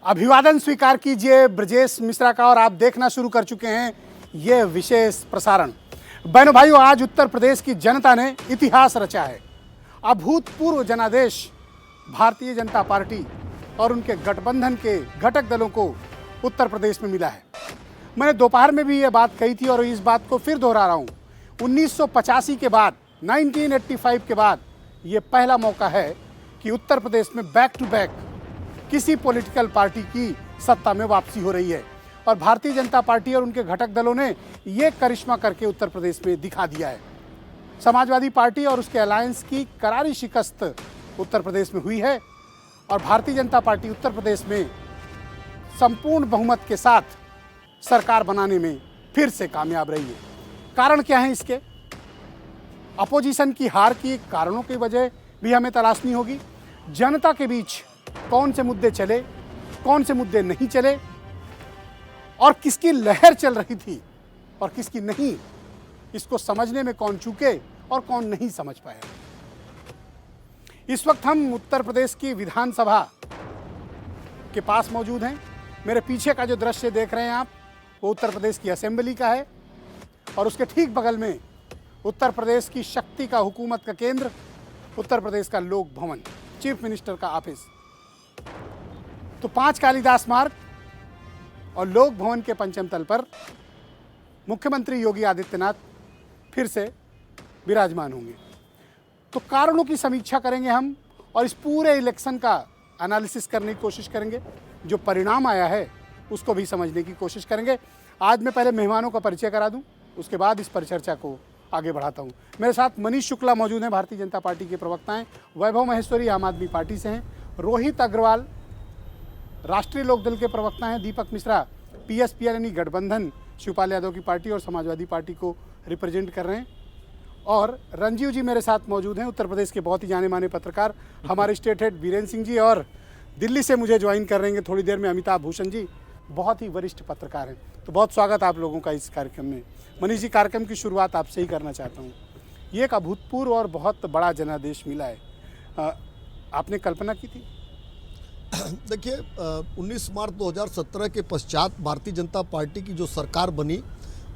अभिवादन स्वीकार कीजिए ब्रजेश मिश्रा का। और आप देखना शुरू कर चुके हैं ये विशेष प्रसारण। बहनों भाइयों, आज उत्तर प्रदेश की जनता ने इतिहास रचा है। अभूतपूर्व जनादेश भारतीय जनता पार्टी और उनके गठबंधन के घटक दलों को उत्तर प्रदेश में मिला है। मैंने दोपहर में भी ये बात कही थी और इस बात को फिर दोहरा रहा हूँ। 1985 के बाद, 1985 के बाद ये पहला मौका है कि उत्तर प्रदेश में बैक टू बैक किसी पॉलिटिकल पार्टी की सत्ता में वापसी हो रही है। और भारतीय जनता पार्टी और उनके घटक दलों ने ये करिश्मा करके उत्तर प्रदेश में दिखा दिया है। समाजवादी पार्टी और उसके अलायंस की करारी शिकस्त उत्तर प्रदेश में हुई है और भारतीय जनता पार्टी उत्तर प्रदेश में संपूर्ण बहुमत के साथ सरकार बनाने में फिर से कामयाब रही है। कारण क्या है इसके? अपोजिशन की हार की कारणों की वजह भी हमें तलाशनी होगी। जनता के बीच कौन से मुद्दे चले, कौन से मुद्दे नहीं चले, और किसकी लहर चल रही थी और किसकी नहीं, इसको समझने में कौन चूके और कौन नहीं समझ पाया। इस वक्त हम उत्तर प्रदेश की विधानसभा के पास मौजूद हैं। मेरे पीछे का जो दृश्य देख रहे हैं आप, वो उत्तर प्रदेश की असेंबली का है और उसके ठीक बगल में उत्तर प्रदेश की शक्ति का, हुकूमत का केंद्र, उत्तर प्रदेश का लोक भवन, चीफ मिनिस्टर का ऑफिस। तो 5 कालिदास मार्ग और लोक भवन के पंचम तल पर मुख्यमंत्री योगी आदित्यनाथ फिर से विराजमान होंगे। तो कारणों की समीक्षा करेंगे हम और इस पूरे इलेक्शन का एनालिसिस करने की कोशिश करेंगे। जो परिणाम आया है उसको भी समझने की कोशिश करेंगे। आज मैं पहले मेहमानों का परिचय करा दूं, उसके बाद इस परिचर्चा को आगे बढ़ाता हूं। मेरे साथ मनीष शुक्ला मौजूद हैं, भारतीय जनता पार्टी के प्रवक्ता हैं। वैभव महेश्वरी आम आदमी पार्टी से हैं। रोहित अग्रवाल राष्ट्रीय लोकदल के प्रवक्ता हैं। दीपक मिश्रा पीएसपीएल यानी गठबंधन शिवपाल यादव की पार्टी और समाजवादी पार्टी को रिप्रेजेंट कर रहे हैं। और रंजीव जी मेरे साथ मौजूद हैं, उत्तर प्रदेश के बहुत ही जाने माने पत्रकार, हमारे स्टेट हेड वीरेंद्र सिंह जी। और दिल्ली से मुझे ज्वाइन कर रहे हैं थोड़ी देर में अमिताभ भूषण जी, बहुत ही वरिष्ठ पत्रकार हैं। तो बहुत स्वागत आप लोगों का इस कार्यक्रम में। मनीष जी, कार्यक्रम की शुरुआत आपसे ही करना चाहता हूँ। ये एक अभूतपूर्व और बहुत बड़ा जनादेश मिला है, आपने कल्पना की थी? देखिए, 19 मार्च 2017 के पश्चात भारतीय जनता पार्टी की जो सरकार बनी,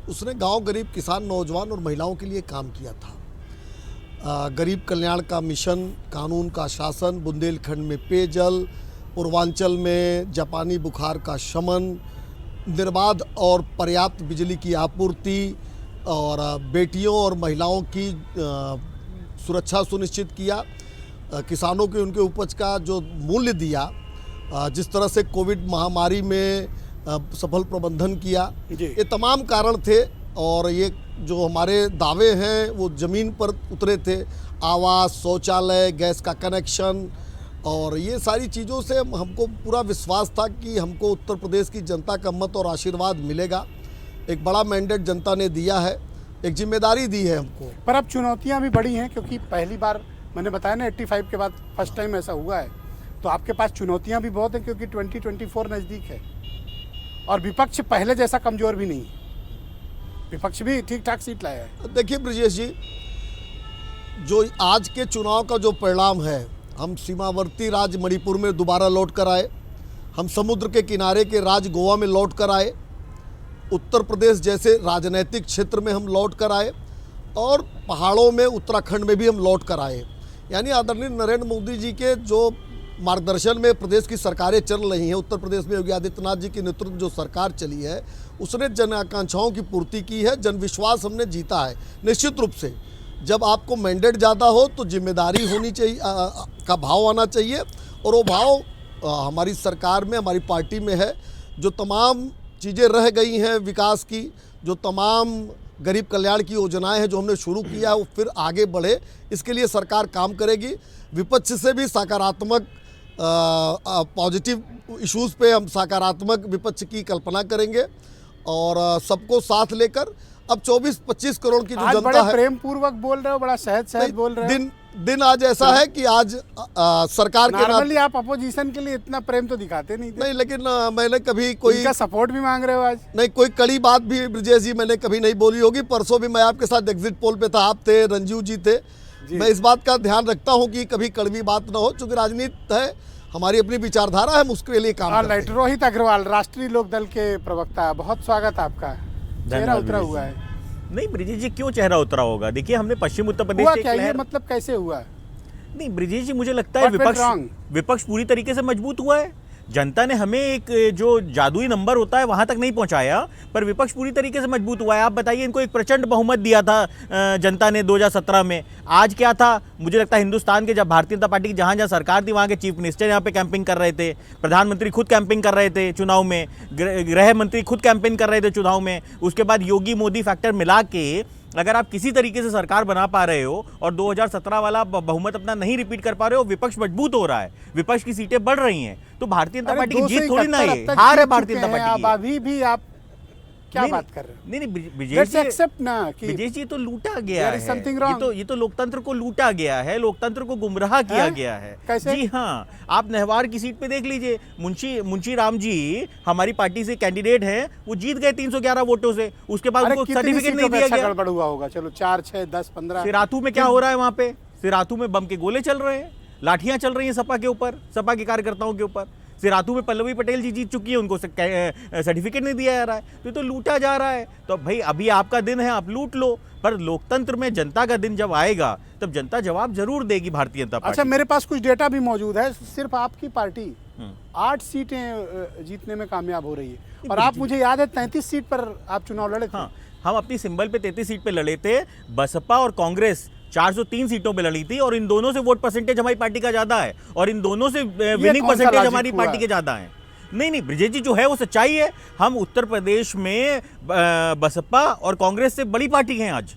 उसने गांव, गरीब, किसान, नौजवान और महिलाओं के लिए काम किया था। गरीब कल्याण का मिशन, कानून का शासन, बुंदेलखंड में पेयजल, पूर्वांचल में जापानी बुखार का शमन, निर्बाध और पर्याप्त बिजली की आपूर्ति और बेटियों और महिलाओं की सुरक्षा सुनिश्चित किया। किसानों के उनके उपज का जो मूल्य दिया, जिस तरह से कोविड महामारी में सफल प्रबंधन किया, ये तमाम कारण थे। और ये जो हमारे दावे हैं वो ज़मीन पर उतरे थे। आवास, शौचालय, गैस का कनेक्शन और ये सारी चीज़ों से हमको पूरा विश्वास था कि हमको उत्तर प्रदेश की जनता का मत और आशीर्वाद मिलेगा। एक बड़ा मैंडेट जनता ने दिया है, एक जिम्मेदारी दी है हमको। पर अब चुनौतियाँ भी बड़ी हैं, क्योंकि पहली बार मैंने बताया ना 85 के बाद फर्स्ट टाइम ऐसा हुआ है। तो आपके पास चुनौतियां भी बहुत हैं, क्योंकि 2024 नज़दीक है और विपक्ष पहले जैसा कमज़ोर भी नहीं है। विपक्ष भी ठीक ठाक सीट लाया है। देखिए ब्रजेश जी, जो आज के चुनाव का जो परिणाम है, हम सीमावर्ती राज्य मणिपुर में दोबारा लौट कर आए, हम समुद्र के किनारे के राज्य गोवा में लौट कर आए, उत्तर प्रदेश जैसे राजनीतिक क्षेत्र में हम लौट कर आए और पहाड़ों में उत्तराखंड में भी हम लौट कर आए। यानी आदरणीय नरेंद्र मोदी जी के जो मार्गदर्शन में प्रदेश की सरकारें चल रही हैं, उत्तर प्रदेश में योगी आदित्यनाथ जी के नेतृत्व में जो सरकार चली है, उसने जन आकांक्षाओं की पूर्ति की है, जन विश्वास हमने जीता है। निश्चित रूप से जब आपको मैंडेट ज़्यादा हो तो जिम्मेदारी होनी चाहिए, का भाव आना चाहिए। और वो भाव हमारी सरकार में, हमारी पार्टी में है। जो तमाम चीज़ें रह गई हैं विकास की, जो तमाम गरीब कल्याण की योजनाएं हैं जो हमने शुरू किया है, वो फिर आगे बढ़े, इसके लिए सरकार काम करेगी। विपक्ष से भी सकारात्मक पॉजिटिव इश्यूज़ पे हम सकारात्मक विपक्ष की कल्पना करेंगे और सबको साथ लेकर अब 24-25 करोड़ की जो जनता है। प्रेम पूर्वक बोल रहे हो, बड़ा सहज बोल रहे हो। दिन आज ऐसा है कि आज सरकार के नॉर्मली आप अपोजिशन के लिए इतना प्रेम तो दिखाते नहीं थे। नहीं, लेकिन मैंने कभी कोई का सपोर्ट भी मांग रहे हो आज? नहीं, कोई कड़ी बात भी ब्रजेश जी मैंने कभी नहीं बोली होगी। परसों भी मैं आपके साथ एग्जिट पोल पे था, आप थे, रंजीव जी थे। मैं इस बात का ध्यान रखता हूं कि कभी कड़वी बात ना हो, चूँकि राजनीति है हमारी अपनी विचारधारा है, हम उसके लिए काम करते हैं। रोहित अग्रवाल, राष्ट्रीय लोक दल के प्रवक्ता, बहुत स्वागत आपका। चेहरा उतरा हुआ है। नहीं ब्रिजेश जी, क्यों चेहरा उतरा होगा? देखिए, हमने पश्चिम उत्तर प्रदेश हुआ से एक क्या ये, लहर- मतलब कैसे हुआ? नहीं ब्रिजेश जी, मुझे लगता है What went wrong? विपक्ष पूरी तरीके से मजबूत हुआ है। जनता ने हमें एक जो जादुई नंबर होता है वहां तक नहीं पहुंचाया, पर विपक्ष पूरी तरीके से मजबूत हुआ है। आप बताइए, इनको एक प्रचंड बहुमत दिया था जनता ने 2017 में। आज क्या था? मुझे लगता है हिंदुस्तान के, जब भारतीय जनता पार्टी की जहां जहां सरकार थी, वहां के चीफ मिनिस्टर यहाँ पे कैंपिंग कर रहे थे, प्रधानमंत्री खुद कैंपिंग कर रहे थे चुनाव में, गृह मंत्री खुद कैंपेन कर रहे थे चुनाव में। उसके बाद योगी मोदी फैक्टर मिला के अगर आप किसी तरीके से सरकार बना पा रहे हो और 2017 वाला बहुमत अपना नहीं रिपीट कर पा रहे हो, विपक्ष मजबूत हो रहा है, विपक्ष की सीटें बढ़ रही हैं, तो भारतीय जनता पार्टी की जीत थोड़ी ना है, हार है भारतीय जनता पार्टी की। अभी भी आप क्या बात कर रहे हो? नहीं ब्रिजेश जी, एक्सेप्ट ना कि ब्रिजेश जी, तो लूटा गया है। something wrong. ये तो लोकतंत्र को लूटा गया है, लोकतंत्र को गुमराह किया गया है। कैसे? जी हाँ, आप नेहवार की सीट पे देख लीजिए, मुंशी राम जी हमारी पार्टी से कैंडिडेट हैं, वो जीत गए 311 वोटों से। उसके बाद उनको सर्टिफिकेट नहीं दिया गया। गड़बड़ हुआ होगा, चलो 4, 6, 10, 15। सिराथू में क्या हो रहा है? वहां पे सिराथू में बम के गोले चल रहे हैं, लाठियां चल रही हैं सपा के ऊपर, सपा के कार्यकर्ताओं के ऊपर। सिराथू में पल्लवी पटेल जी जीत चुकी है, उनको सर्टिफिकेट नहीं दिया जा रहा है, तो लूटा जा रहा है। तो भाई अभी आपका दिन है, आप लूट लो, पर लोकतंत्र में जनता का दिन जब आएगा तब जनता जवाब जरूर देगी भारतीय जनता पार्टी। अच्छा, मेरे पास कुछ डेटा भी मौजूद है। सिर्फ आपकी पार्टी 8 सीटें जीतने में कामयाब हो रही है, और आप, मुझे याद है 33 सीट पर आप चुनाव लड़े थे। हाँ, हम अपनी सिंबल पे 33 सीट पे लड़े थे। बसपा और कांग्रेस 403 सीटों पे लड़ी थी, और इन दोनों से वोट परसेंटेज हमारी पार्टी का ज्यादा है, और इन दोनों से विनिंग कौन सा परसेंटेज लॉजिक हमारी हुआ? पार्टी के ज्यादा है। नहीं ब्रिजेश जी, जो है वो सच्चाई है। हम उत्तर प्रदेश में बसपा और कांग्रेस से बड़ी पार्टी हैं आज,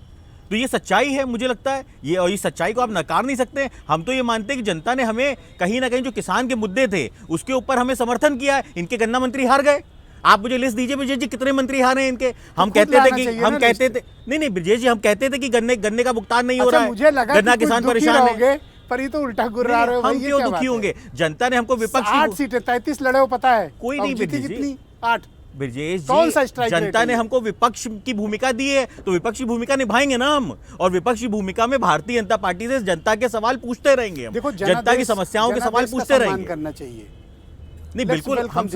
तो ये सच्चाई है। मुझे लगता है ये, और इस सच्चाई को आप नकार नहीं सकते। हम तो ये मानते हैं कि जनता ने हमें कहीं ना कहीं जो किसान के मुद्दे थे उसके ऊपर हमें समर्थन किया है। इनके गन्ना मंत्री हार गए। आप मुझे लिस्ट दीजिए ब्रिजेश जी, कितने मंत्री हारे हैं इनके। हम कहते थे कि नहीं ब्रिजेश जी, हम कहते थे कि गन्ने का भुगतान नहीं हो रहा है, मुझे लगा गन्ना किसान परेशान है, पर ये तो उल्टा गुर्रा रहे हो। हम क्यों दुखी होंगे? जनता ने हमको विपक्ष 8 सीटें 33 लड़े हो, पता है कोई नहीं ब्रिजेश जी, कितनी? 8। ब्रिजेश कौन जी, सा स्ट्राइक रेट जनता है? ने हमको विपक्ष की भूमिका दी है, तो विपक्ष की भूमिका निभाएंगे ना हम, और विपक्ष की भूमिका में भारतीय जनता पार्टी से जनता के सवाल पूछते रहेंगे हम। देखो, जनता की समस्याओं के सवाल पूछते रहेंगे। करना चाहिए। नहीं बिल्कुल, हम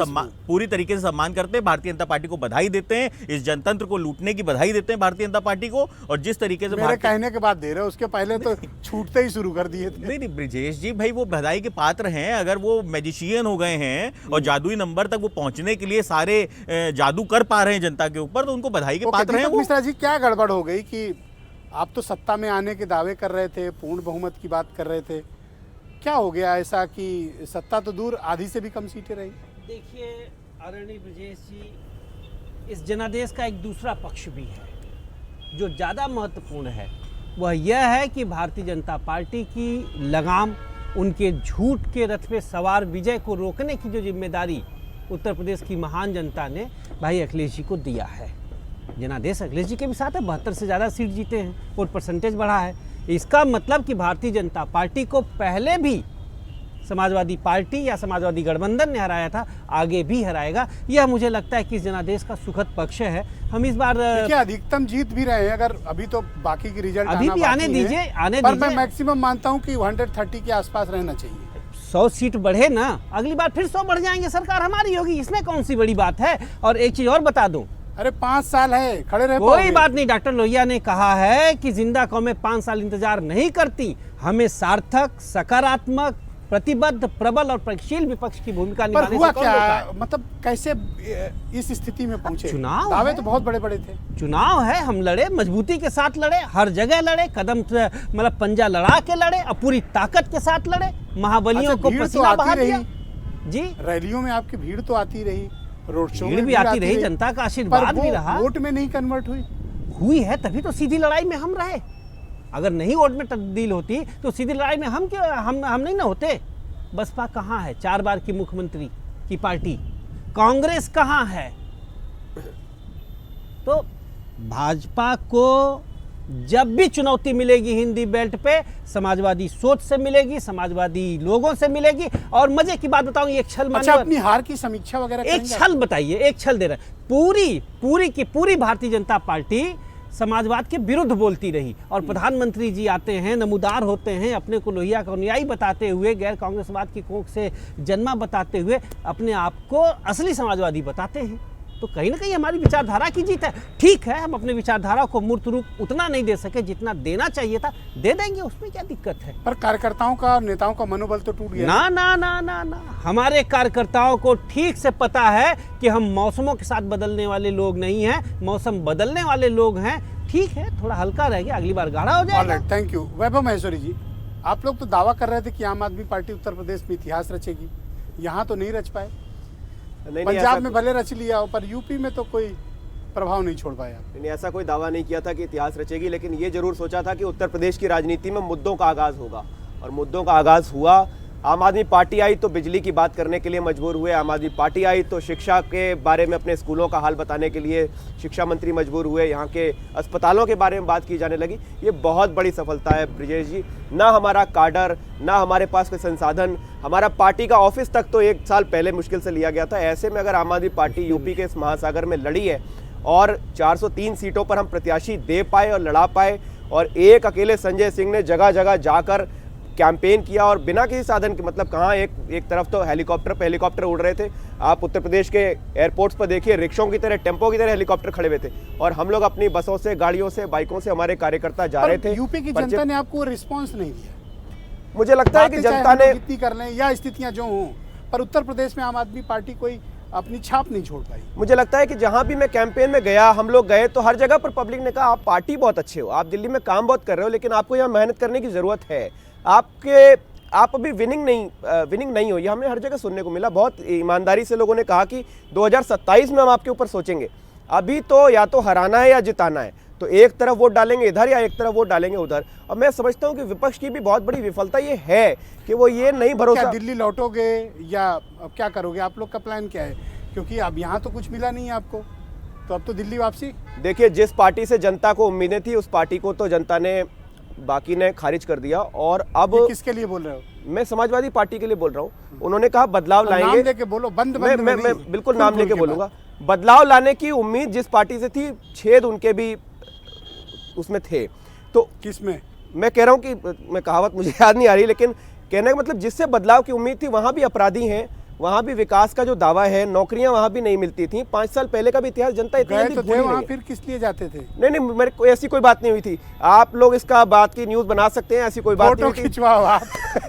पूरी तरीके से सम्मान करते हैं, भारतीय जनता पार्टी को बधाई देते हैं, इस जनतंत्र को लूटने की बधाई देते हैं भारतीय जनता पार्टी को। और जिस तरीके से मेरे कहने के बाद दे रहे हो, उसके पहले तो छूटते ही शुरू कर दिए थे। नहीं ब्रिजेश जी, भाई वो बधाई के पात्र हैं। अगर वो मैजिशियन हो गए हैं और जादुई नंबर तक वो पहुंचने के लिए सारे जादू कर पा रहे हैं जनता के ऊपर, तो उनको बधाई के पात्र हैं वो। मिश्रा जी, क्या गड़बड़ हो गई कि आप तो सत्ता में आने के दावे कर रहे थे, पूर्ण बहुमत की बात कर रहे थे, क्या हो गया ऐसा कि सत्ता तो दूर, आधी से भी कम सीटें रही? देखिए आदरणीय ब्रिजेश जी, इस जनादेश का एक दूसरा पक्ष भी है जो ज़्यादा महत्वपूर्ण है। वह यह है कि भारतीय जनता पार्टी की लगाम, उनके झूठ के रथ पे सवार विजय को रोकने की जो जिम्मेदारी उत्तर प्रदेश की महान जनता ने भाई अखिलेश जी को दिया है। जनादेश अखिलेश जी के भी साथ है, 72 से ज़्यादा सीट जीते हैं, वोट परसेंटेज बढ़ा है। इसका मतलब कि भारतीय जनता पार्टी को पहले भी समाजवादी पार्टी या समाजवादी गठबंधन ने हराया था, आगे भी हराएगा। यह मुझे लगता है कि इस जनादेश का सुखद पक्ष है। हम इस बार क्या अधिकतम जीत भी रहे हैं, अगर अभी तो बाकी की रिजल्ट अभी भी आने दीजिए, पर मैं मैक्सिमम मानता हूं कि 130 के आसपास रहना चाहिए। 100 सीट बढ़े ना, अगली बार फिर 100 बढ़ जाएंगे, सरकार हमारी होगी, इसमें कौन सी बड़ी बात है। और एक चीज और बता दूं, अरे 5 साल है, खड़े रहे, कोई बात नहीं। डॉक्टर लोहिया ने कहा है कि जिंदा कौमें 5 साल इंतजार नहीं करती, हमें सार्थक, सकारात्मक, प्रतिबद्ध, प्रबल और प्रगतिशील विपक्ष की भूमिका निभाने से हुआ कौन क्या, रोका है? मतलब कैसे इस स्थिति में पहुंचे? चुनाव दावे है। तो बहुत बड़े बड़े थे। चुनाव है, हम लड़े, मजबूती के साथ लड़े, हर जगह लड़े, कदम मतलब पंजा लड़ा के लड़े और पूरी ताकत के साथ लड़े, महाबलियों को पसीना बहा दिया। जी, रैलियों में आपकी भीड़ तो आती रही, रोड शो भीड़ भी आती रही, जनता का आशीर्वाद भी रहा। वोट में नहीं कन्वर्ट हुई है, तभी तो सीधी लड़ाई में हम रहे। अगर नहीं वोट में तब्दील होती तो सीधी लड़ाई में हम क्यों, हम नहीं ना होते। बसपा कहाँ है, 4 बार की मुख्यमंत्री की पार्टी, कांग्रेस कहाँ है? तो भाजपा को जब भी चुनौती मिलेगी हिंदी बेल्ट पे, समाजवादी सोच से मिलेगी, समाजवादी लोगों से मिलेगी। और मजे की बात बताऊं, एक छल अच्छा, अपनी हार की समीक्षा वगैरह एक छल बताइए, एक छल दे रहा है। पूरी भारतीय जनता पार्टी समाजवाद के विरुद्ध बोलती रही। और प्रधानमंत्री जी आते हैं, नमूदार होते हैं, अपने को लोहिया का अनुयायी बताते हुए, गैर कांग्रेसवाद की कोख से जन्मा बताते हुए अपने आप को असली समाजवादी बताते हैं। तो कहीं ना कहीं हमारी विचारधारा की जीत है। ठीक है, हम अपने विचारधारा को मूर्त रूप उतना नहीं दे सके जितना देना चाहिए था, दे देंगे, उसमें क्या दिक्कत है। पर कार्यकर्ताओं का और नेताओं का मनोबल तो टूट गया। ना ना ना ना ना, हमारे कार्यकर्ताओं को ठीक से पता है कि हम मौसमों के साथ बदलने वाले लोग नहीं हैं, मौसम बदलने वाले लोग हैं। ठीक है, थोड़ा हल्का रह गया, अगली बार गाढ़ा हो जाएगा। Alright, thank you. Vaibhav Maheshwari ji, आप लोग तो दावा कर रहे थे कि आम आदमी पार्टी उत्तर प्रदेश में इतिहास रचेगी, यहाँ तो नहीं रच पाए। पंजाब में भले रच लिया हो, पर यूपी में तो कोई प्रभाव नहीं छोड़ पाया। नहीं, ऐसा कोई दावा नहीं किया था कि इतिहास रचेगी, लेकिन ये जरूर सोचा था कि उत्तर प्रदेश की राजनीति में मुद्दों का आगाज होगा, और मुद्दों का आगाज हुआ। आम आदमी पार्टी आई तो बिजली की बात करने के लिए मजबूर हुए, आम आदमी पार्टी आई तो शिक्षा के बारे में अपने स्कूलों का हाल बताने के लिए शिक्षा मंत्री मजबूर हुए, यहाँ के अस्पतालों के बारे में बात की जाने लगी। ये बहुत बड़ी सफलता है ब्रिजेश जी। ना हमारा काडर, ना हमारे पास कोई संसाधन, हमारा पार्टी का ऑफिस तक तो 1 साल पहले मुश्किल से लिया गया था। ऐसे में अगर आम आदमी पार्टी यूपी के इस महासागर में लड़ी है और 403 सीटों पर हम प्रत्याशी दे पाए और लड़ा पाए, और एक अकेले संजय सिंह ने जगह जगह जाकर कैंपेन किया और बिना किसी साधन के, मतलब कहाँ एक तरफ तो हेलीकॉप्टर पे हेलीकॉप्टर उड़ रहे थे। आप उत्तर प्रदेश के एयरपोर्ट्स पर देखिए, रिक्शों की तरह, टेम्पो की तरह हेलीकॉप्टर खड़े हुए थे, और हम लोग अपनी बसों से, गाड़ियों से, बाइकों से हमारे कार्यकर्ता जा रहे थे। यूपी की जनता ने आपको रिस्पॉन्स नहीं दिया। मुझे लगता है कि जनता ने इतनी कर लें या स्थितियां जो हों, पर उत्तर प्रदेश में आम आदमी पार्टी कोई अपनी छाप नहीं छोड़ पाई। मुझे लगता है कि जहां भी मैं कैंपेन में गया, हम लोग गए, तो हर जगह पर पब्लिक ने कहा आप पार्टी बहुत अच्छे हो, आप दिल्ली में काम बहुत कर रहे हो, लेकिन आपको यहाँ मेहनत करने की जरूरत है, आप अभी विनिंग नहीं हो। ये हमें हर जगह सुनने को मिला। बहुत ईमानदारी से लोगों ने कहा कि 2027 में हम आपके ऊपर सोचेंगे, अभी तो या तो हराना है या जिताना है, तो एक तरफ वोट डालेंगे इधर या एक तरफ वोट डालेंगे उधर। और मैं समझता हूं कि विपक्ष की भी बहुत बड़ी विफलता ये है कि वो ये नहीं भरोसा। क्या दिल्ली लौटोगे या अब क्या करोगे? आप लोग का प्लान क्या है? क्योंकि अब यहाँ तो कुछ मिला नहीं है आपको, तो अब तो दिल्ली वापसी। देखिए, जिस पार्टी से जनता को उम्मीदें थी उस पार्टी को तो जनता ने, बाकी ने खारिज कर दिया। और अब किसके लिए बोल रहे हो? मैं समाजवादी पार्टी के लिए बोल रहा हूँ। उन्होंने कहा बदलाव लाएंगे। नाम लेके बोलो, बंद मैं बिल्कुल नाम लेके बोलूंगा। बदलाव लाने की उम्मीद जिस पार्टी से थी, छेद उनके भी उसमें थे। तो किसमें? मैं कह रहा हूँ कि मैं कहावत मुझे याद नहीं आ रही, लेकिन कहने का मतलब जिससे बदलाव की उम्मीद थी वहां भी अपराधी हैं, वहां भी विकास का जो दावा है, नौकरियां वहां भी नहीं मिलती थी। 5 साल पहले का भी इतिहास जनता इतनी जल्दी भूल नहीं है। फिर किस लिए जाते थे? नहीं, मेरे को ऐसी कोई बात नहीं हुई थी। आप लोग इसका बात की न्यूज बना सकते हैं, ऐसी कोई बात नहीं हुई थी। खिंचवाओ आप,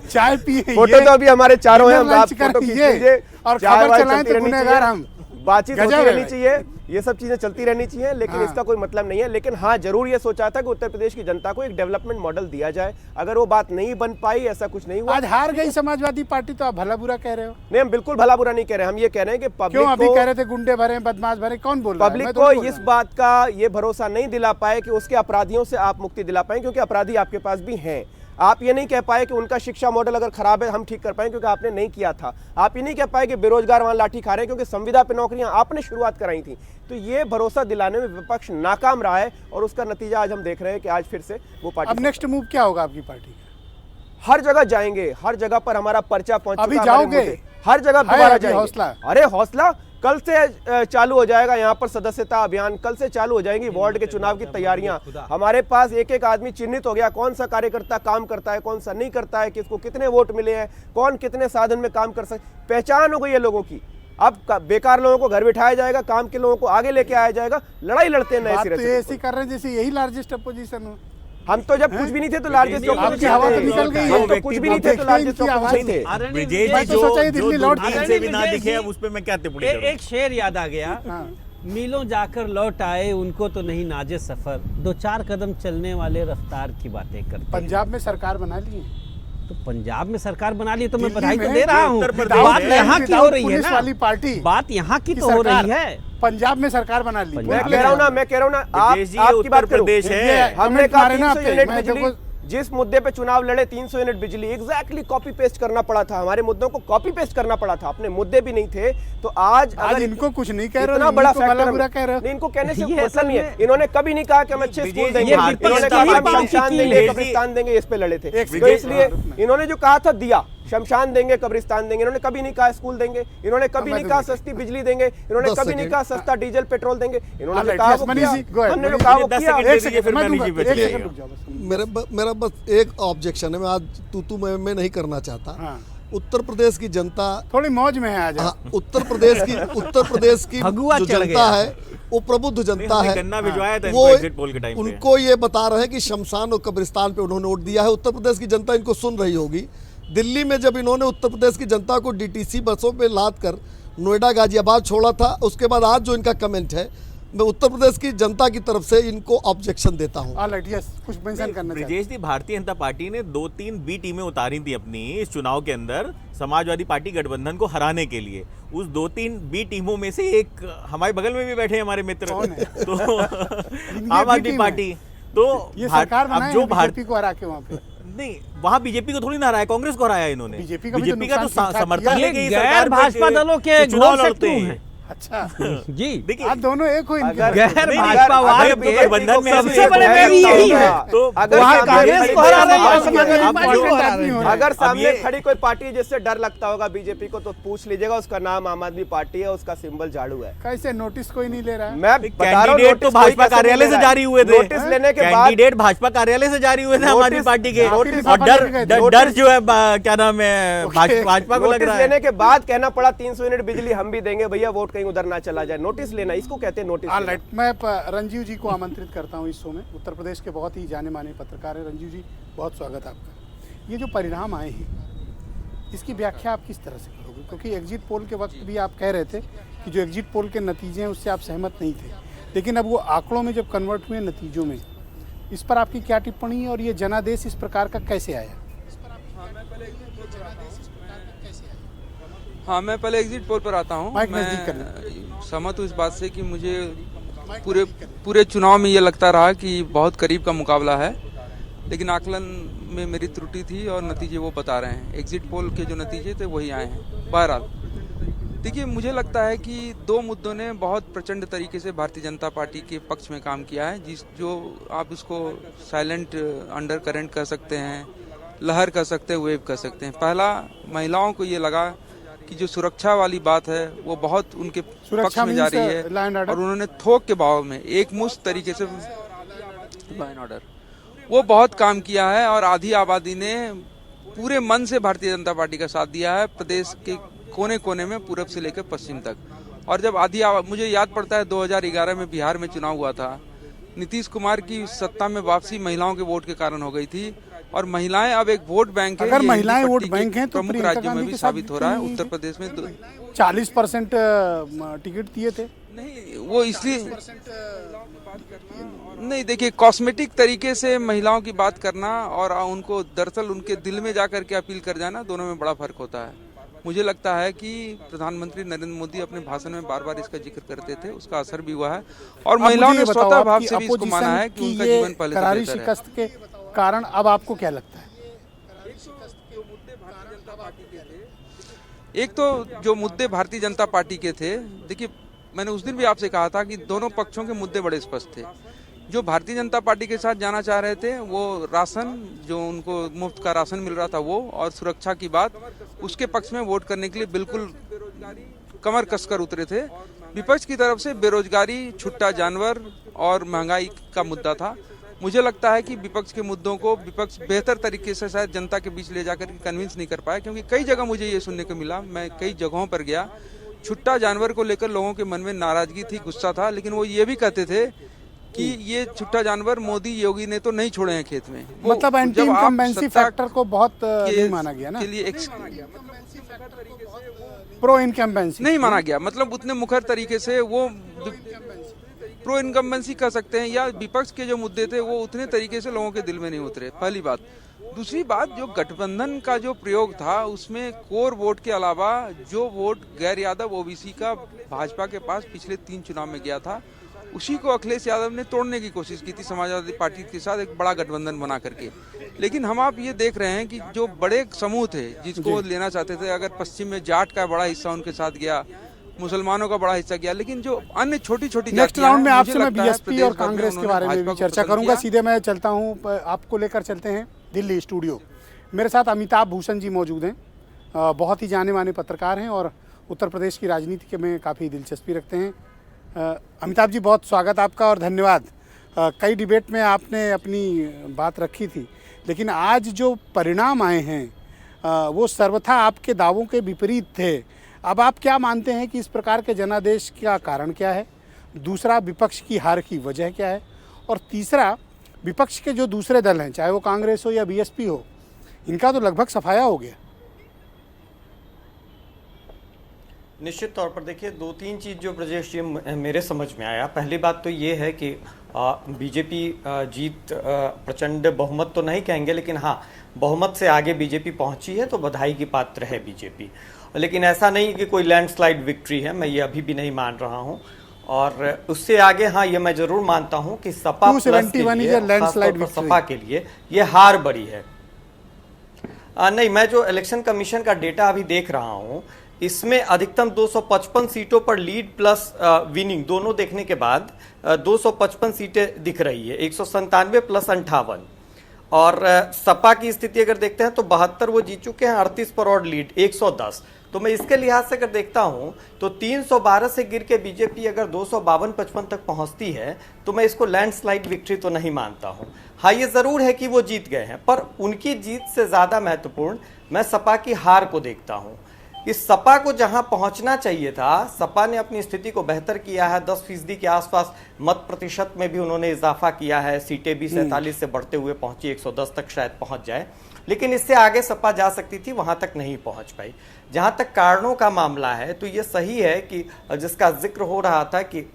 चाय पिए, फोटो तो अभी हमारे चारों हैं, आप फोटो खींच लीजिए और खबर चलाएं तो गुनहगार हम। बातचीत होती रहनी चाहिए, ये सब चीजें चलती रहनी चाहिए, लेकिन इसका कोई मतलब नहीं है। लेकिन हाँ, जरूर ये सोचा था कि उत्तर प्रदेश की जनता को एक डेवलपमेंट मॉडल दिया जाए। अगर वो बात नहीं बन पाई, ऐसा कुछ नहीं हुआ। आज हार गई समाजवादी पार्टी तो आप भला बुरा कह रहे हो? नहीं, हम बिल्कुल भला बुरा नहीं कह रहे, हम ये कह रहे हैं कि पब्लिक क्यों अभी कह रहे थे गुंडे भरे, बदमाश भरे, कौन बोल रहा है? पब्लिक को इस बात का ये भरोसा नहीं दिला पाए कि उसके अपराधियों से आप मुक्ति दिला पाए, क्योंकि अपराधी आपके पास भी हैं। आप ये नहीं कह पाए कि उनका शिक्षा मॉडल अगर खराब है हम ठीक कर पाए, क्योंकि आपने नहीं किया था। आप ये नहीं कह पाए कि बेरोजगार वहां लाठी खा रहे हैं, क्योंकि संविदा पे नौकरियां आपने शुरुआत कराई थी। तो ये भरोसा दिलाने में विपक्ष नाकाम रहा है, और उसका नतीजा आज हम देख रहे हैं कि आज फिर से वो पार्टी। अब नेक्स्ट मूव क्या होगा आपकी पार्टी का? हर जगह जाएंगे, हर जगह पर हमारा पर्चा पहुंच अभी चुका, जाओगे? हर जगह दोबारा जाएंगे। हौसला? अरे हौसला, कल से चालू हो जाएगा यहाँ पर सदस्यता अभियान, कल से चालू हो जाएंगी वार्ड के चुनाव की तैयारियां। हमारे पास एक एक आदमी चिन्हित हो गया, कौन सा कार्यकर्ता काम करता है, कौन सा नहीं करता है, किसको कितने वोट मिले हैं, कौन कितने साधन में काम कर सकते, पहचान हो गई है लोगों की। अब बेकार लोगों को घर बिठाया जाएगा, काम के लोगों को आगे लेके आया जाएगा, लड़ाई लड़ते हैं नए सिरे से। ऐसी कर रहे हैं जैसे यही लार्जेस्ट अपोजिशन हो। हम तो जब कुछ भी नहीं थे तो लार्जेस्ट आपकी हवा तो निकल गई है। हम तो कुछ भी नहीं थे तो लार्जेस्ट ऑपोजिशन थे। ब्रिजेश मैं जी तो सोचा ही जो दिल्ली लौट दूरबीन आए। से भी ना दिखे, अब उस पे मैं क्या टिप्पणी करूं? एक शेर याद आ गया, हाँ। मीलों जाकर लौट आए उनको तो नहीं नाजे सफर, 2-4 कदम चलने वाले रफ्तार की बातें करते। पंजाब में सरकार बना ली है, तो पंजाब में सरकार बना ली तो मैं दिल्ली बधाई तो में दे रहा हूँ। उत्तर प्रदेश बात में यहाँ की हो रही है पुलिस ना, वाली पार्टी बात यहाँ की की तो हो सरकार। रही है। पंजाब में सरकार बना ली। मैं कह रहा हूँ ना, ब्रिजेश जी, ये आपकी बात उत्तर करूं। प्रदेश है। हमने कहा मारे ना 300 आप पे, यूनिट मैं बिजली, देखो- जिस मुद्दे पे चुनाव लड़े 300 यूनिट बिजली, एग्जैक्टली कॉपी पेस्ट करना पड़ा था, हमारे मुद्दों को कॉपी पेस्ट करना पड़ा था, अपने मुद्दे भी नहीं थे। तो आज इनको कुछ नहीं कह रहे हो, इतना बड़ा इनको भला फैक्टर बुरा कह रहे हो। नहीं, इनको कहने से ये मतलब असल नहीं है। में- इन्होंने कभी नहीं कहा कि हम अच्छे स्कूल देंगे, ये इन्होंने कहा विपक्ष हम की शमशान की देंगे, है। कब्रिस्तान देंगे, इस पे लड़े थे। एक तो इसलिए रुकना। इन्होंने जो कहा था दिया, शमशान देंगे, कब्रिस्तान देंगे। इन्होंने कभी नहीं कहा स्कूल देंगे, इन्होंने कभी नहीं कहा सस्ती बिजली देंगे, इन्होंने 10 कभी नहीं सेकंड। कहा सस्ता डीजल पेट्रोल देंगे। इन्होंने जो Alright, कहा yes, वो Manish किया, ji, go ahead, हमने जो Manish कहा ji, वो 10 किया। सेकंड एक दीजिए, सेकंड फिर मैं मनीष दूंगा, जी एक बचिए। सेकंड रुक जाओ बस। मेरा बस एक ऑब्जेक्शन है, मैं आज तू मैं नहीं करना चाहता। हाँ। उत्तर प्रदेश की जनता, थोड़ी मौज में है आज हाँ, उत्तर प्रदेश की भगुआ जो चढ़ जनता गया। है वो प्रबुद्ध जनता हमने है। गन्ना भिजवाया था वो इनको एग्जिट पोल के टाइम पे। उनको ये बता रहे हैं कि शमशान और कब्रिस्तान पे उन्होंने वोट दिया है। उत्तर प्रदेश की जनता इनको सुन रही होगी। दिल्ली में जब इन्होंने उत्तर प्रदेश की जनता को डीटीसी बसों पे लाद कर नोएडा गाजियाबाद छोड़ा था, उसके बाद आज जो इनका कमेंट है, मैं उत्तर प्रदेश की जनता की तरफ से इनको ऑब्जेक्शन देता हूँ। ऑलराइट, यस, कुछ मेंशन करना चाहिए। ब्रिजेश जी, भारतीय जनता पार्टी ने 2-3 बी टीमें उतारी थी अपनी इस चुनाव के अंदर समाजवादी पार्टी गठबंधन को हराने के लिए। उस 2-3 बी टीमों में से एक हमारे बगल में भी बैठे हैं हमारे मित्र, कौन है? तो ये आम B आदमी team पार्टी। तो ये सरकार बनाए जो हैं बीजेपी को हरा के वहाँ पे। नहीं, वहाँ बीजेपी को थोड़ी ना हराया, कांग्रेस को हराया इन्होंने। बीजेपी का भी तो बीजेपी का तो नुकसान ठीक-ठाक समर्थन किया। लेके ये ही गैर सरकार में भाजपा दलों के चुनाव गोल लड़ते शत्रु हैं। हैं। अच्छा, जी देखिए, आप दोनों एक हो इनके अगर बीच। गैर नहीं, भाजपावाद अगर के गठबंधन में सबसे ऐसे बड़े है, वेरी यही है। तो अगर वहाँ सामने कांग्रेस खड़ी को कोई हरा रहे हैं, पार्टी समाजवादी है, पार्टी को हरा रहे हैं। अगर सामने ये- खड़ी कोई पार्टी जिससे डर लगता होगा बीजेपी को, तो पूछ लीजिएगा। उसका नाम आम आदमी पार्टी है, उसका सिंबल झाड़ू है। कैसे नोटिस कोई नहीं ले रहा है? मैं बता रहा हूँ, कैंडिडेट तो नोटिस कोई भाजपा कैसे कार्यालय ले से रहा है। जारी हुए थे। नोटिस लेने के बाद कैंडिडेट भाजपा कार्यालय से जारी हुए थे आम आदमी पार्टी के। नोटिस- और डर नोटिस- डर जो है क्या नाम है, भाजपा को लग नोटिस रहा लेने है। के बाद कहना पड़ा 300 यूनिट बिजली हम भी देंगे भैया, वोट कहीं उधर ना चला जाए। नोटिस लेना, इसको कहते हैं नोटिस लेना। ऑलराइट, मैं रंजीव जी को आमंत्रित करता हूँ इस शो में। उत्तर प्रदेश के बहुत ही जाने माने पत्रकार हैं। रंजीव जी, बहुत स्वागत है आपका। ये जो परिणाम आए हैं, इसकी व्याख्या आप किस तरह से करोगे? क्योंकि एग्जिट पोल के वक्त भी आप कह रहे थे कि जो एग्जिट पोल के नतीजे हैं उससे आप सहमत नहीं थे, लेकिन अब वो आंकड़ों में जब कन्वर्ट हुए नतीजों में, इस पर आपकी क्या टिप्पणी है और ये जनादेश इस प्रकार का कैसे आया? हाँ, मैं पहले एग्जिट पोल पर आता हूँ। माइक नजदीक मैं सहमत हूँ इस बात से कि मुझे पूरे चुनाव में ये लगता रहा कि बहुत करीब का मुकाबला है, लेकिन आकलन में मेरी त्रुटि थी और नतीजे वो बता रहे हैं। एग्जिट पोल के जो नतीजे थे वही आए हैं। बहरहाल देखिए, मुझे लगता है कि दो मुद्दों ने बहुत प्रचंड तरीके से भारतीय जनता पार्टी के पक्ष में काम किया है, जो आप उसको साइलेंट अंडर करंट कह सकते हैं, लहर कह सकते हैं, वेव कह सकते हैं। पहला, महिलाओं को ये लगा कि जो सुरक्षा वाली बात है वो बहुत उनके पक्ष में जा रही है, और उन्होंने थोक के भाव में एक मुश्त तरीके से लॉ एंड ऑर्डर वो बहुत काम किया है, और आधी आबादी ने पूरे मन से भारतीय जनता पार्टी का साथ दिया है, प्रदेश के कोने कोने में, पूरब से लेकर पश्चिम तक। और जब मुझे याद पड़ता है 2011 में बिहार में चुनाव हुआ था, नीतीश कुमार की सत्ता में वापसी महिलाओं के वोट के कारण हो गई थी, और महिलाएं अब एक वोट बैंक है। अगर ये महिलाएं इंडी वोट पट्टी बैंक के हैं तो प्रमुख प्रियंका राज्यों में गांधी भी के साथ साबित हो रहा है। क्यों उत्तर प्रदेश में 40% टिकट दिए थे। नहीं, वो इसलिए नहीं, देखिए, कॉस्मेटिक तरीके से महिलाओं की बात करना और उनको दरअसल उनके दिल में जाकर के अपील कर जाना, दोनों में बड़ा फर्क होता है। मुझे लगता है कि प्रधानमंत्री नरेंद्र मोदी अपने भाषण में बार बार इसका जिक्र करते थे, उसका असर भी हुआ है, और महिलाओं ने स्वतः भाव से भी इसको माना है कि उनका जीवन पहले से करारी बेहतर है। शिकस्त के कारण अब आपको क्या लगता है? एक तो जो मुद्दे भारतीय जनता पार्टी के थे, देखिए, मैंने उस दिन भी आपसे कहा था कि दोनों पक्षों के मुद्दे बड़े स्पष्ट थे। जो भारतीय जनता पार्टी के साथ जाना चाह रहे थे वो राशन, जो उनको मुफ्त का राशन मिल रहा था वो, और सुरक्षा की बात, उसके पक्ष में वोट करने के लिए बिल्कुल कमर कसकर उतरे थे। विपक्ष की तरफ से बेरोजगारी, छुट्टा जानवर और महंगाई का मुद्दा था। मुझे लगता है कि विपक्ष के मुद्दों को विपक्ष बेहतर तरीके से शायद जनता के बीच ले जाकर के कन्विंस नहीं कर पाया, क्योंकि कई जगह मुझे ये सुनने को मिला, मैं कई जगहों पर गया, छुट्टा जानवर को लेकर लोगों के मन में नाराजगी थी, गुस्सा था, लेकिन वो ये भी कहते थे कि ये छुट्टा जानवर मोदी योगी ने तो नहीं छोड़े हैं खेत में। मतलब एंटी इनकम्बेंसी फैक्टर को बहुत नहीं माना गया ना, के लिए प्रो इनकम्बेंसी नहीं माना गया, मतलब उतने मुखर तरीके से वो प्रो इनकम्बेंसी कह सकते हैं, या विपक्ष के जो मुद्दे थे वो उतने तरीके से लोगों के दिल में नहीं उतरे, पहली बात। दूसरी बात, जो गठबंधन का जो प्रयोग था उसमें कोर वोट के अलावा जो वोट गैर यादव ओबीसी का भाजपा के पास पिछले 3 चुनाव में गया था, उसी को अखिलेश यादव ने तोड़ने की कोशिश की थी समाजवादी पार्टी के साथ एक बड़ा गठबंधन बना करके। लेकिन हम आप ये देख रहे हैं कि जो बड़े समूह थे जिसको वो लेना चाहते थे, अगर पश्चिम में जाट का बड़ा हिस्सा उनके साथ गया, मुसलमानों का बड़ा हिस्सा गया, लेकिन जो अन्य छोटी छोटी नेक्स्ट राउंड में आपसे मैं बीएसपी और कांग्रेस के बारे में भी चर्चा करूंगा। सीधे मैं चलता हूं, आपको लेकर चलते हैं दिल्ली स्टूडियो। मेरे साथ अमिताभ भूषण जी मौजूद हैं, बहुत ही जाने माने पत्रकार हैं और उत्तर प्रदेश की राजनीति के में काफ़ी दिलचस्पी रखते हैं। अमिताभ जी, बहुत स्वागत आपका और धन्यवाद। कई डिबेट में आपने अपनी बात रखी थी, लेकिन आज जो परिणाम आए हैं वो सर्वथा आपके दावों के विपरीत थे। अब आप क्या मानते हैं कि इस प्रकार के जनादेश का कारण क्या है? दूसरा, विपक्ष की हार की वजह क्या है? और तीसरा, विपक्ष के जो दूसरे दल हैं, चाहे वो कांग्रेस हो या बीएसपी हो, इनका तो लगभग सफाया हो गया। निश्चित तौर पर देखिए, दो तीन चीज़ जो ब्रजेश जी मेरे समझ में आया। पहली बात तो ये है कि बीजेपी जीत प्रचंड बहुमत तो नहीं कहेंगे, लेकिन हाँ, बहुमत से आगे बीजेपी पहुंची है, तो बधाई की पात्र है बीजेपी। लेकिन ऐसा नहीं कि कोई लैंडस्लाइड विक्ट्री है, मैं ये अभी भी नहीं मान रहा हूँ। और उससे आगे हाँ, ये मैं जरूर मानता हूँ कि सपा प्लस के लिए, खासतौर पर सपा के लिए ये हार बड़ी है। नहीं, मैं जो इलेक्शन कमीशन का डेटा अभी देख रहा हूँ, इसमें अधिकतम 255 सीटों पर लीड प्लस विनिंग दोनों देखने के बाद 255 सीटें दिख रही है, 197 प्लस 58। और सपा की स्थिति अगर देखते हैं तो 72 वो जीत चुके हैं, 38 पर और लीड 110। तो मैं इसके लिहाज से अगर देखता हूं तो 312 से गिर के बीजेपी अगर 252-55 तक पहुंचती है, तो मैं इसको लैंडस्लाइड विक्ट्री तो नहीं मानता हूं। हाँ, ये जरूर है कि वो जीत गए हैं, पर उनकी जीत से ज्यादा महत्वपूर्ण मैं सपा की हार को देखता हूं। इस सपा को जहां पहुंचना चाहिए था, सपा ने अपनी स्थिति को बेहतर किया है। 10% के आसपास मत प्रतिशत में भी उन्होंने इजाफा किया है, सीटें भी 47 से बढ़ते हुए पहुंची, 110 तक शायद पहुंच जाए। लेकिन इससे आगे सपा जा सकती थी, वहां तक नहीं पहुंच पाई। जहां तक कारणों का मामला है, तो ये सही है कि जिसका जिक्र हो रहा था कि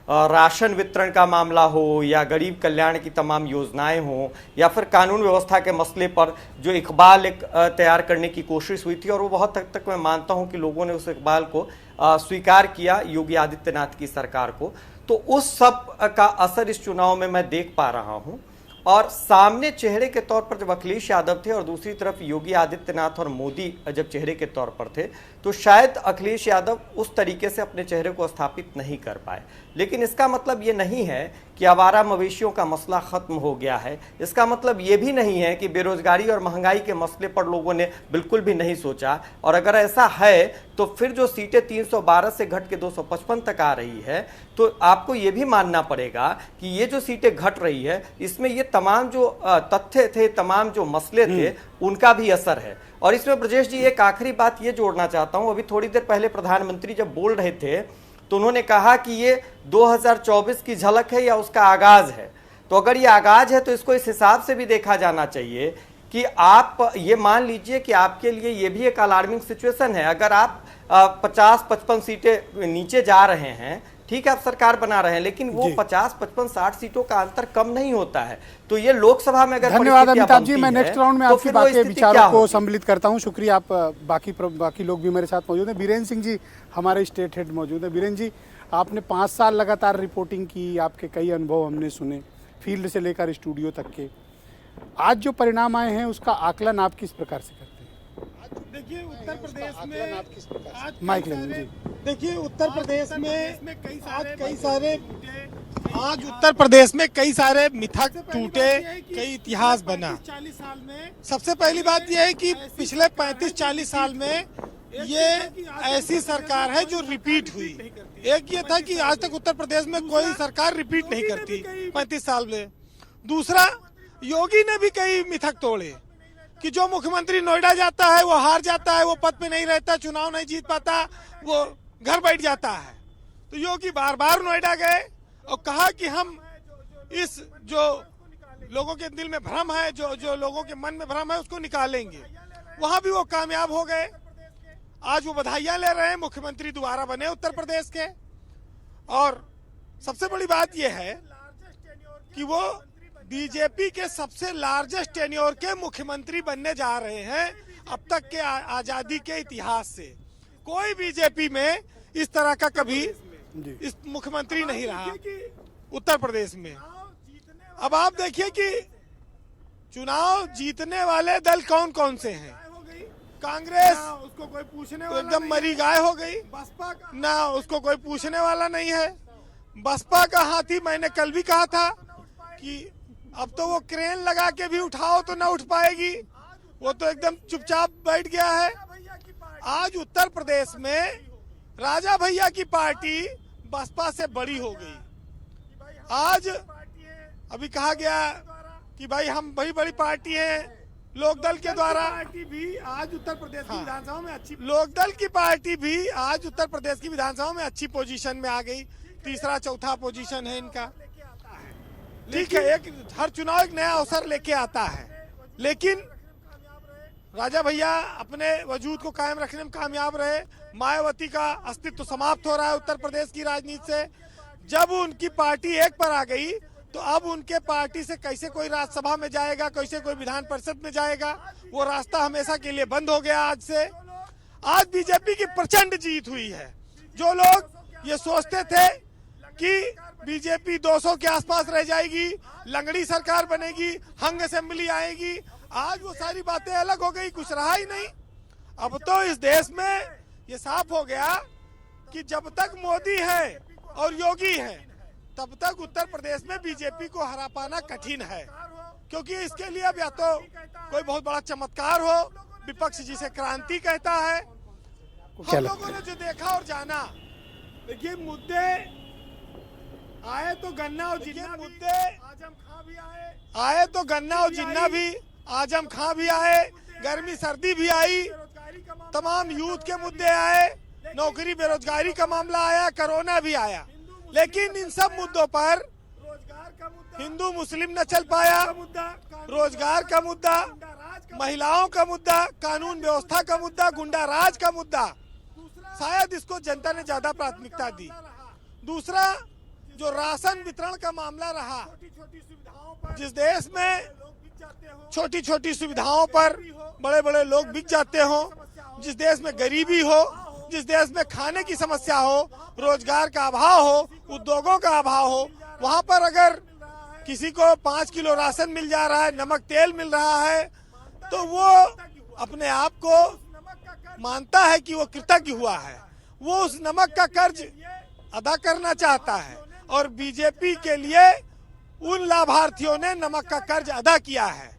राशन वितरण का मामला हो या गरीब कल्याण की तमाम योजनाएं हो या फिर कानून व्यवस्था के मसले पर जो इकबाल एक तैयार करने की कोशिश हुई थी, और वो बहुत हद तक मैं मानता हूं कि लोगों ने उस इकबाल को स्वीकार किया, योगी आदित्यनाथ की सरकार को। तो उस सब का असर इस चुनाव में मैं देख पा रहा हूं। और सामने चेहरे के तौर पर जब अखिलेश यादव थे और दूसरी तरफ योगी आदित्यनाथ और मोदी जब चेहरे के तौर पर थे, तो शायद अखिलेश यादव उस तरीके से अपने चेहरे को स्थापित नहीं कर पाए। लेकिन इसका मतलब ये नहीं है कि आवारा मवेशियों का मसला खत्म हो गया है। इसका मतलब ये भी नहीं है कि बेरोजगारी और महंगाई के मसले पर लोगों ने बिल्कुल भी नहीं सोचा। और अगर ऐसा है तो फिर जो सीटें 312 से घट के 255 तक आ रही है, तो आपको ये भी मानना पड़ेगा कि ये जो सीटें घट रही है, इसमें ये तमाम जो तथ्य थे, तमाम जो मसले थे, उनका भी असर है। और इसमें ब्रजेश जी एक आखिरी बात ये जोड़ना चाहता हूं। अभी थोड़ी देर पहले प्रधानमंत्री जब बोल रहे थे, तो उन्होंने कहा कि ये 2024 की झलक है या उसका आगाज है। तो अगर ये आगाज है, तो इसको इस हिसाब से भी देखा जाना चाहिए कि आप ये मान लीजिए कि आपके लिए ये भी एक अलार्मिंग सिचुएशन है। अगर आप 50-55 सीटें नीचे जा रहे हैं, ठीक है, आप सरकार बना रहे हैं, लेकिन वो 50, 55, 60 सीटों का अंतर कम नहीं होता है। तो ये लोकसभा में अगर धन्यवाद अमिताभ जी। मैं नेक्स्ट राउंड में आपकी बाकी विचारों को होगी? सम्मिलित करता हूं। शुक्रिया। आप बाकी लोग भी मेरे साथ मौजूद हैं। बीरेन्द्र सिंह जी हमारे स्टेट हेड मौजूद हैं। बीरेन्द्र जी, आपने 5 साल लगातार रिपोर्टिंग की, आपके कई अनुभव हमने सुने, फील्ड से लेकर स्टूडियो तक के। आज जो परिणाम आए हैं, उसका आकलन आप किस प्रकार से करते हैं? देखिए, उत्तर प्रदेश में आज माइक लेंगे जी। देखिए, उत्तर प्रदेश में आज उत्तर प्रदेश में कई सारे मिथक टूटे, कई इतिहास बना। 40 साल में सबसे पहली बात यह है कि पिछले 35-40 साल में ये ऐसी सरकार है जो रिपीट हुई। एक ये था कि आज तक उत्तर प्रदेश में कोई सरकार रिपीट नहीं करती 35 साल में। दूसरा, योगी ने भी कई मिथक तोड़े कि जो मुख्यमंत्री नोएडा जाता है वो हार जाता है, वो पद पे नहीं रहता, चुनाव नहीं जीत पाता, वो घर बैठ जाता है। तो योगी बार बार नोएडा गए और कहा कि हम इस जो लोगों के दिल में भ्रम है, जो लोगों के मन में भ्रम है, उसको निकालेंगे। वहां भी वो कामयाब हो गए। आज वो बधाइयां ले रहे हैं, मुख्यमंत्री दोबारा बने उत्तर प्रदेश के। और सबसे बड़ी बात यह है कि वो बीजेपी के सबसे लार्जेस्ट टेन्योर के मुख्यमंत्री बनने जा रहे हैं अब तक के आजादी के इतिहास से। कोई बीजेपी में इस तरह का कभी इस मुख्यमंत्री नहीं रहा उत्तर प्रदेश में। अब आप देखिए कि चुनाव जीतने वाले दल कौन कौन से हैं। कांग्रेस उसको कोई पूछने वाला एकदम मरी गाय हो गई। बसपा ना उसको कोई पूछने वाला नहीं है। बसपा का हाथी, मैंने कल भी कहा था कि अब तो वो क्रेन लगा के भी उठाओ तो ना उठ पाएगी, वो तो एकदम चुपचाप बैठ गया है। आज उत्तर प्रदेश में राजा भैया की पार्टी बसपा से बड़ी हो गई। आज अभी कहा गया कि भाई हम बड़ी बड़ी पार्टी है, लोकदल के द्वारा पार्टी भी आज उत्तर प्रदेश की विधानसभा में अच्छी, लोकदल की पार्टी भी आज उत्तर प्रदेश की विधानसभा में अच्छी पोजीशन में आ गई। तीसरा चौथा पोजीशन है इनका। ठीक है, एक हर चुनाव एक नया अवसर लेके आता है, लेकिन राजा भैया अपने वजूद को कायम रखने में कामयाब रहे। मायावती का अस्तित्व समाप्त हो रहा है उत्तर प्रदेश की राजनीति से। जब उनकी पार्टी एक पर आ गई तो अब उनके पार्टी से कैसे कोई राज्यसभा में जाएगा, कैसे कोई विधान परिषद में जाएगा, वो रास्ता हमेशा के लिए बंद हो गया आज से। आज बीजेपी की प्रचंड जीत हुई है। जो लोग ये सोचते थे कि बीजेपी 200 के आसपास रह जाएगी, लंगड़ी सरकार बनेगी, हंग असेंबली आएगी, आज वो सारी बातें अलग हो गई, कुछ रहा ही नहीं। अब तो इस देश में ये साफ हो गया कि जब तक मोदी है और योगी है तब तक उत्तर प्रदेश में बीजेपी को हरा पाना कठिन है, क्योंकि इसके लिए अब या तो कोई बहुत बड़ा चमत्कार हो, विपक्ष जिसे क्रांति कहता है। हम लोगों ने जो देखा और जाना, देखिए मुद्दे आए तो गन्ना और जिन्ना मुद्दे आजम खां भी आए तो गन्ना और जिन्ना भी, आजम खां भी आए, गर्मी सर्दी भी आई, तमाम यूथ के मुद्दे आए, नौकरी बेरोजगारी का मामला आया, कोरोना भी आया। लेकिन इन सब मुद्दों पर हिंदू मुस्लिम न चल पाया। रोजगार का मुद्दा, महिलाओं का मुद्दा, कानून व्यवस्था का मुद्दा, गुंडा राज का मुद्दा, शायद इसको जनता ने ज्यादा प्राथमिकता दी। दूसरा जो राशन वितरण का मामला रहा, जिस देश में छोटी छोटी सुविधाओं पर बड़े बड़े लोग बिक जाते हो, जिस देश में गरीबी हो, जिस देश में खाने की समस्या हो, रोजगार का अभाव हो, उद्योगों का अभाव हो, वहाँ पर अगर किसी को 5 किलो राशन मिल जा रहा है, नमक तेल मिल रहा है, तो वो अपने आप को मानता है कि वो कृतज्ञ हुआ है। वो उस नमक का कर्ज अदा करना चाहता है और बीजेपी के लिए उन लाभार्थियों ने नमक का कर्ज अदा किया है।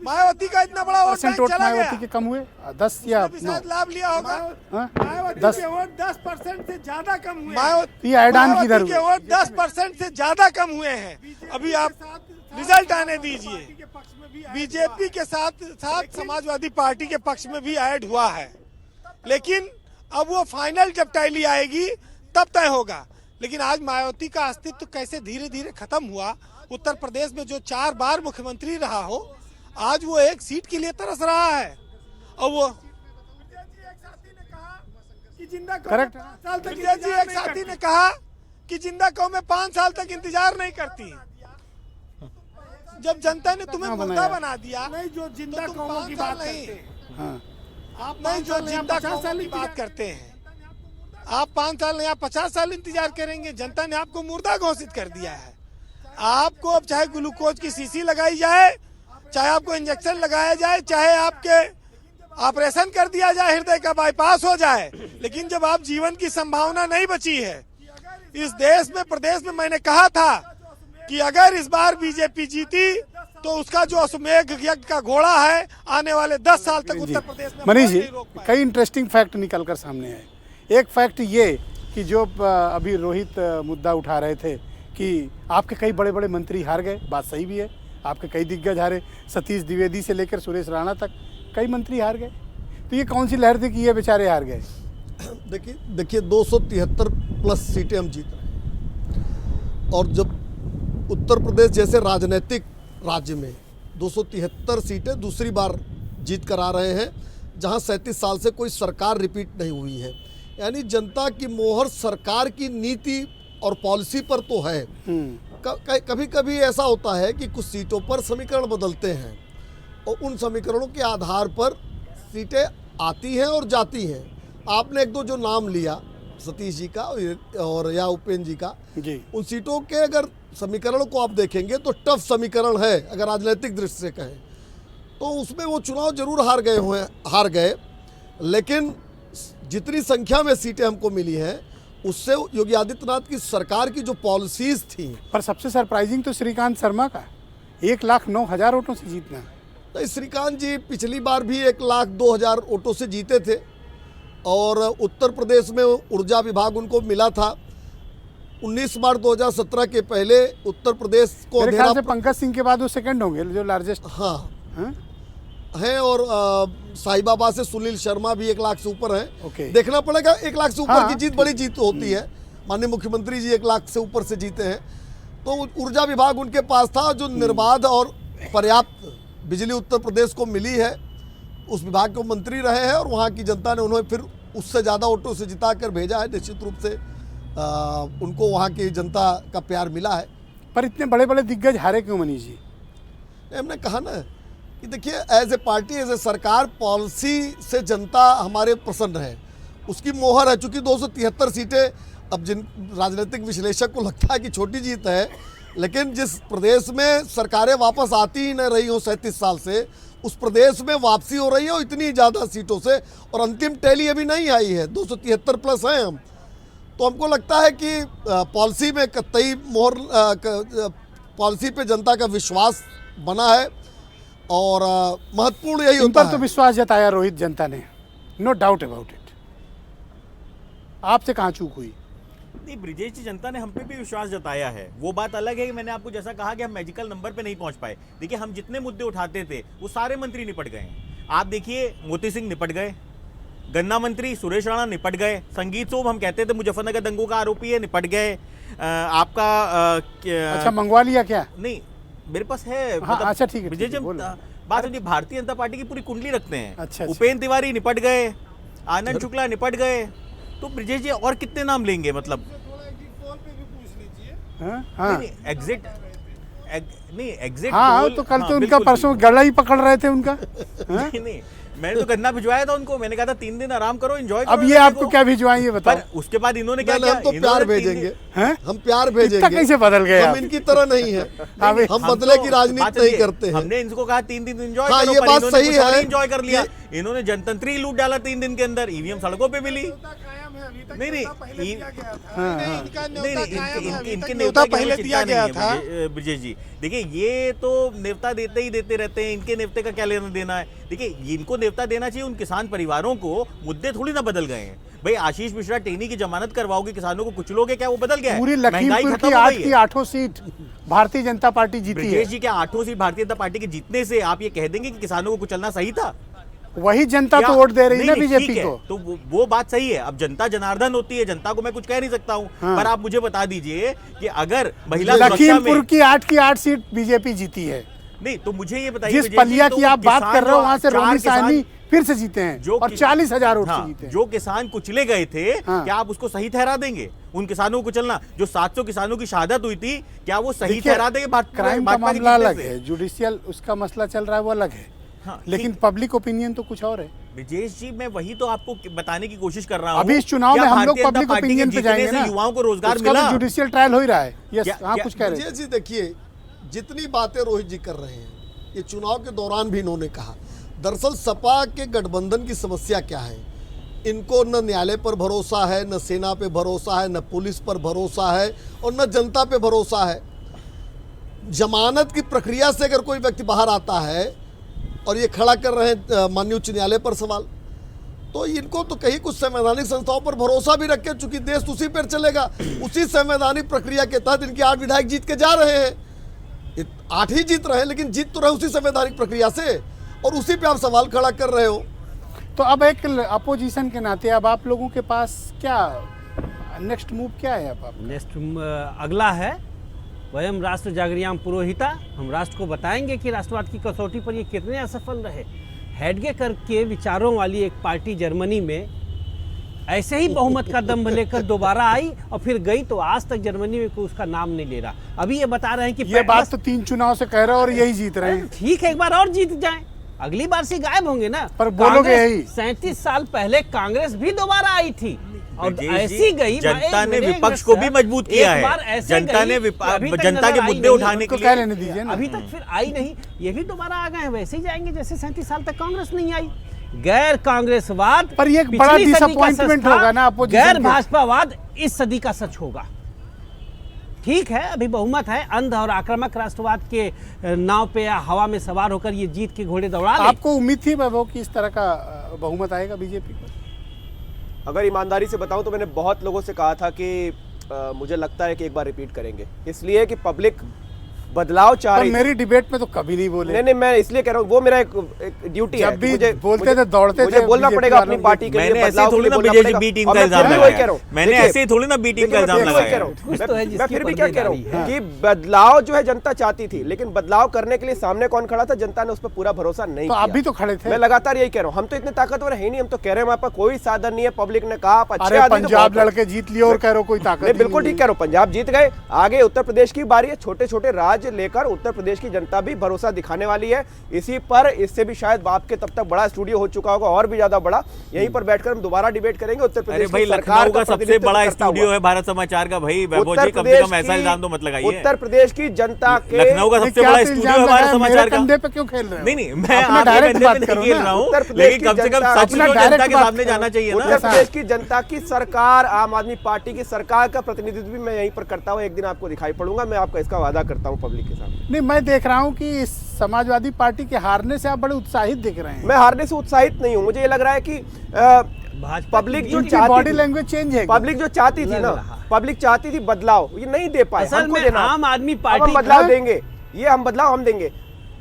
मायावती का इतना बड़ा वोट बैंक चला गया, मायावती के कम हुए 10 या 9 लाभ लिया होगा। मायावती 10 के वोट 10% से ज्यादा कम हुए। मायावती ये ऐडान किधर के वोट 10% से ज्यादा कम हुए हैं। अभी आप रिजल्ट आने दीजिए। बीजेपी के साथ साथ समाजवादी पार्टी के पक्ष में भी ऐड हुआ है, लेकिन अब वो फाइनल जब टैली आएगी तब तय होगा। लेकिन आज मायावती का अस्तित्व कैसे धीरे धीरे खत्म हुआ। उत्तर प्रदेश में जो 4 बार मुख्यमंत्री रहा हो, आज वो एक सीट के लिए तरस रहा है। और वो करेक्ट जी एक साथी ने कहा कि जिंदा कौमें 5 साल तक इंतजार नहीं करती। जब जनता ने तुम्हें मुर्दा बना दिया, नहीं जो जिंदा तो तुम कौमों 5 की साल बात नहीं। करते हैं। हाँ। आप नहीं जो जिंदा 50 साल की बात करते हैं, आप 5 साल नहीं, आप 50 साल इंतजार करेंगे। जनता ने आपको मुर्दा घोषित कर दिया है। आपको अब चाहे ग्लूकोज की शीशी लगाई जाए, चाहे आपको इंजेक्शन लगाया जाए, चाहे आपके ऑपरेशन कर दिया जाए, हृदय का बाईपास हो जाए, लेकिन जब आप जीवन की संभावना नहीं बची है इस देश में, प्रदेश में, मैंने कहा था कि अगर इस बार बीजेपी जीती तो उसका जो अश्वमेध यज्ञ का घोड़ा है, आने वाले 10 साल तक उत्तर प्रदेश में मनीष जी, नहीं रोक पाएगा। कई इंटरेस्टिंग फैक्ट निकल कर सामने आए। एक फैक्ट ये कि जो अभी रोहित मुद्दा उठा रहे थे कि आपके कई बड़े बड़े मंत्री हार गए, बात सही भी है। आपके कई दिग्गज हारे, सतीश द्विवेदी से लेकर सुरेश राणा तक कई मंत्री हार गए। तो ये कौन सी लहर थी कि ये बेचारे हार गए? देखिए 273 प्लस सीटें हम जीत रहे हैं, और जब उत्तर प्रदेश जैसे राजनीतिक राज्य में 273 सीटें दूसरी बार जीत कर आ रहे हैं, जहां 37 साल से कोई सरकार रिपीट नहीं हुई है, यानी जनता की मोहर सरकार की नीति और पॉलिसी पर तो है। कभी कभी ऐसा होता है कि कुछ सीटों पर समीकरण बदलते हैं और उन समीकरणों के आधार पर सीटें आती हैं और जाती हैं। आपने 1-2 जो नाम लिया, सतीश जी का और या उपेंद्र जी का जी, उन सीटों के अगर समीकरण को आप देखेंगे तो टफ समीकरण है। अगर राजनीतिक दृष्टि से कहें तो उसमें वो चुनाव जरूर हार गए, लेकिन जितनी संख्या में सीटें हमको मिली हैं उससे योगी आदित्यनाथ की सरकार की जो पॉलिसीज थी। पर सबसे सरप्राइजिंग तो श्रीकांत शर्मा का 1,09,000 वोटों से जीतना। तो श्रीकांत जी पिछली बार भी 1,02,000 वोटों से जीते थे, और उत्तर प्रदेश में ऊर्जा विभाग उनको मिला था। 19 मार्च 2017 के पहले उत्तर प्रदेश को मेरे ख्याल से अंधेरा पंकज सिंह के बाद वो सेकंड होंगे जो लार्जेस्ट हाँ हैं? है, और साईबाबा से सुनील शर्मा भी 1 लाख से ऊपर है। ओके। देखना पड़ेगा, 1 लाख से ऊपर हाँ, की जीत बड़ी जीत होती है। माननीय मुख्यमंत्री जी 1 लाख से ऊपर से जीते हैं, तो ऊर्जा विभाग उनके पास था। जो निर्बाध और पर्याप्त बिजली उत्तर प्रदेश को मिली है, उस विभाग के मंत्री रहे हैं और वहाँ की जनता ने उन्हें फिर उससे ज़्यादा वोटों से जिता कर भेजा है। निश्चित रूप से उनको वहाँ की जनता का प्यार मिला है। पर इतने बड़े बड़े दिग्गज हारे क्यों मनीष जी? हमने कहा ना कि देखिए, as a party, as a सरकार, पॉलिसी से जनता हमारे प्रसन्न है, उसकी मोहर है। चूंकि 273 सीटें, अब जिन राजनीतिक विश्लेषक को लगता है कि छोटी जीत है, लेकिन जिस प्रदेश में सरकारें वापस आती ही न रही हो 37 साल से, उस प्रदेश में वापसी हो रही है और इतनी ज़्यादा सीटों से, और अंतिम टैली अभी नहीं आई है, 273 प्लस हैं हम। तो हमको लगता है कि पॉलिसी में कतई मोहर, पॉलिसी पे जनता का विश्वास बना है और महत्वपूर्ण यही इन होता पर तो है। विश्वास जताया रोहित जनता ने, नो डाउट अबाउट इट। आपसे कहाँ चूक हुई? नहीं, ब्रिजेश जी, जनता ने हम पे भी विश्वास जताया है। वो बात अलग है कि मैंने आपको जैसा कहा कि हम मैजिकल नंबर पे नहीं पहुंच पाए। देखिए, हम जितने मुद्दे उठाते थे वो सारे मंत्री निपट गए। आप देखिए, मोती सिंह निपट गए, गन्ना मंत्री सुरेश राणा निपट गए, संगीत सोम हम कहते थे मुजफ्फरनगर दंगों का आरोपी है, निपट गए। आपका अच्छा, मंगवा लिया क्या? नहीं, मेरे पास है। हाँ, अच्छा, ठीक है, ब्रिजेश जी, बोलो। बात होती है, भारतीय जनता पार्टी की पूरी कुंडली रखते हैं। अच्छा। उपेंद्र तिवारी निपट गए, आनंद शुक्ला निपट गए, तो ब्रिजेश जी और कितने नाम लेंगे? मतलब हाँ एग्जिट नहीं, एग्जिट हाँ, पोल, तो कल हाँ, तो उनका बिल्कुल, परसों गला ही पकड़ रहे थे उनका। हाँ? नहीं, मैंने तो गन्ना भिजवाया था उनको, मैंने कहा था 3 दिन आराम करो, एंजॉय करो। अब ये आपको क्या भिजवाएंगे बताओ? पर उसके बाद इन्होंने क्या हम किया? तो प्यार भेजेंगे, हैं? हम प्यार इतना भेजेंगे। कैसे बदल गए हम आप? इनकी तरह नहीं है, अभी हम बदले की राजनीति नहीं करते हैं। हमने इनको कहा 3 दिन एंजॉय हाँ, करो, ये पर बात इन्होंने सही कुछ और है। एंजॉय कर लिया। इन्होंने जनतंत्र ही लूट डाला 3 दिन के अंदर। ईवीएम सड़कों पे मिली। नहीं नहीं इनके न्योता पहले दिया गया था। ब्रिजेश जी, देखिए, ये तो न्योता देते ही देते रहते हैं, इनके न्योते का क्या लेना देना है? देखिए, इनको न्योता देना चाहिए उन किसान परिवारों को, मुद्दे थोड़ी ना बदल गए हैं। भाई, आशीष मिश्रा टेनी की जमानत करवाओगे, किसानों को कुचलोगे, क्या वो बदल गया है? पूरी महंगाई लखीमपुर खत्म की हो 8 गई की है। 8 सीट भारतीय जनता पार्टी जीती है। ब्रिजेश जी, क्या 8 सीट भारतीय जनता पार्टी के जीतने से आप ये कह देंगे कि किसानों को कुचलना सही था? वही जनता तो क्या- वोट दे रही है ना नहीं, नहीं, बीजेपी ठीक है, को। तो वो बात सही है। अब जनता जनार्दन होती है, जनता को मैं कुछ कह नहीं सकता हूँ। हाँ। पर आप मुझे बता दीजिए कि अगर महिला सुरक्षा लखीमपुर में की 8 की 8 सीट बीजेपी जीती है। नहीं, तो मुझे ये बताइए, जिस विजय जी, पलिया तो की आप बात किसान कर रहे हो, जो वहां से 4 रोमी किसान साहनी फिर से जीते हैं जो और 40,000 वोट से हाँ, जीते हैं। जो किसान कुचले गए थे, हाँ। क्या आप उसको सही ठहरा देंगे? उन किसानों को कुचलना, जो 700 किसानों की शहादत हुई थी, क्या वो सही देखिए, ठहरा देंगे? क्राइम का भाजपा के मामला जीतने अलग से? है, जुडिशियल उसका मसला चल रहा है वो अलग है, हाँ, लेकिन ठीक। पब्लिक ओपिनियन तो कुछ और है। ब्रिजेश जी, मैं वही तो आपको बताने की कोशिश कर रहा हूँ। अभी इस चुनाव क्या में हम लोग भारतीय जनता पब्लिक पार्टी के ओपिनियन पे जीतने जाएंगे से ना, युवाओं को रोजगार उसका मिला? तो जुडिशियल ट्रायल हो ही रहा है। यस, क्या- हाँ, क्या- कुछ कह रहे विजय जी, देखिए, जितनी बातें रोहित जी कर रहे हैं, ये चुनाव के दौरान भी इन्होंने कहा। दरअसल सपा के गठबंधन की समस्या क्या है? इनको न न्यायालय पर भरोसा है, न सेना पे भरोसा है, न पुलिस पर भरोसा है और न जनता पे भरोसा है। जमानत की प्रक्रिया से अगर कोई व्यक्ति बाहर आता है और ये खड़ा कर रहे हैं माननीय उच्च न्यायालय पर सवाल, तो इनको तो कहीं कुछ संवैधानिक संस्थाओं पर भरोसा भी रखे, चूंकि देश उसी पर चलेगा। उसी संवैधानिक प्रक्रिया के तहत इनके 8 विधायक जीत के जा रहे हैं। 8 ही जीत रहे हैं, लेकिन जीत तो रहे उसी संवैधानिक प्रक्रिया से, और उसी पे आप सवाल खड़ा कर रहे हो। तो अब एक अपोजिशन के नाते अब आप लोगों के पास क्या नेक्स्ट मूव क्या है? अब आप नेक्स्ट अगला है वयम राष्ट्र जागरियाम पुरोहिता। हम राष्ट्र को बताएंगे कि राष्ट्रवाद की कसौटी पर ये कितने असफल रहे। हेडगेकर के विचारों वाली एक पार्टी जर्मनी में ऐसे ही बहुमत का दम्भ लेकर दोबारा आई और फिर गई, तो आज तक जर्मनी में कोई उसका नाम नहीं ले रहा। अभी ये बता रहे हैं कि ये बात तो 3 चुनाव से कह रहे हो और यही जीत रहे हैं। ठीक है, एक बार और जीत जाएं, अगली बार से गायब होंगे ना। पर बोलोगे यही। 37 साल पहले कांग्रेस भी दोबारा आई थी और ब्रिजेश जी, ऐसी गई। जनता एक ने मिनट, विपक्ष एक को मिनट, भी मजबूत एक किया है। बार ऐसे जनता गई ने कि अभी तक जनता के नजर आई मुद्दे नहीं। उठाने के तो कह लिए लेने दीजिए ना। अभी तक फिर आई नहीं, ये भी दोबारा आ गए हैं, वैसे ही जाएंगे जैसे 37 साल तक कांग्रेस नहीं आई। गैर कांग्रेसवाद पर ये एक पिछली बड़ा सदी का disappointment सच था, होगा ना opposition गैर के। भाजपावाद इस सदी का सच होगा। ठीक है, अभी बहुमत है, अंध और आक्रामक राष्ट्रवाद के नाव पे या हवा में सवार होकर ये जीत के घोड़े दौड़ा ले। आपको उम्मीद थी वैभव कि इस तरह का बहुमत आएगा बीजेपी को? अगर ईमानदारी से बताऊं तो मैंने बहुत लोगों से कहा था कि मुझे लगता है कि एक बार रिपीट करेंगे, इसलिए कि पब्लिक बदलाव चाह रही। मेरी डिबेट में तो कभी नहीं बोले। नहीं, मैं इसलिए कह रहा हूँ, वो मेरा एक ड्यूटी है। जब भी बोलते थे दौड़ते थे, मुझे बोलना पड़ेगा अपनी पार्टी के लिए। मैंने ऐसे थोड़ी ना बी टीम का इल्जाम लगाया। मैंने ऐसे ही थोड़ी ना बी टीम का इल्जाम लगाया। मैं फिर भी क्या कह रहा हूँ कि बदलाव जो है जनता चाहती थी, लेकिन बदलाव करने के लिए सामने कौन खड़ा था? जनता ने उस पर पूरा भरोसा नहीं किया। आप भी तो खड़े थे। मैं लगातार यही कह रहा हूँ, हम तो इतने ताकतवर है ही नहीं। हम तो कह रहे हैं हमारे पास कोई साधन नहीं है। पब्लिक ने कहा आप अच्छे आदमी, पंजाब लड़के जीत लिए और कह रहे हो कोई ताकत नहीं। बिल्कुल ठीक कह रहा हूँ, पंजाब जीत गए। आगे उत्तर प्रदेश की बारी है। छोटे छोटे राज्य लेकर उत्तर प्रदेश की जनता भी भरोसा दिखाने वाली है। इसी पर इससे भी शायद आपके तब तक बड़ा स्टूडियो हो चुका होगा, और भी ज्यादा बड़ा। यहीं पर बैठकर हम दोबारा डिबेट करेंगे। उत्तर प्रदेश भाई लखनऊ का सबसे बड़ा स्टूडियो है भारत समाचार का। भाई वैभव जी, कम से कम ऐसा इल्जाम तो मत लगाइए। उत्तर प्रदेश की जनता के लखनऊ का सबसे बड़ा स्टूडियो है भारत समाचार का। कंधे पे क्यों खेल रहे हो? नहीं, मैं आपके कंधे पे नहीं खेल रहा हूँ, लेकिन कम से कम सच तो जनता के सामने जाना चाहिए ना। उत्तर प्रदेश की जनता की सरकार, आम आदमी पार्टी की सरकार का प्रतिनिधित्व भी मैं यहीं पर करता हूँ। एक दिन आपको दिखाई पड़ूंगा, मैं आपका इसका वादा करता हूँ पब्लिक के सामने। नहीं, मैं देख रहा हूँ कि समाजवादी पार्टी के हारने से आप बड़े उत्साहित दिख रहे हैं। मैं हारने से उत्साहित नहीं हूँ। मुझे ये लग रहा है कि पब्लिक जो चाहती, बॉडी लैंग्वेज चेंज है। पब्लिक जो चाहती थी ना, पब्लिक चाहती थी बदलाव, ये नहीं दे पाए। असल में आम आदमी पार्टी हम बदलाव देंगे, ये हम बदलाव हम देंगे।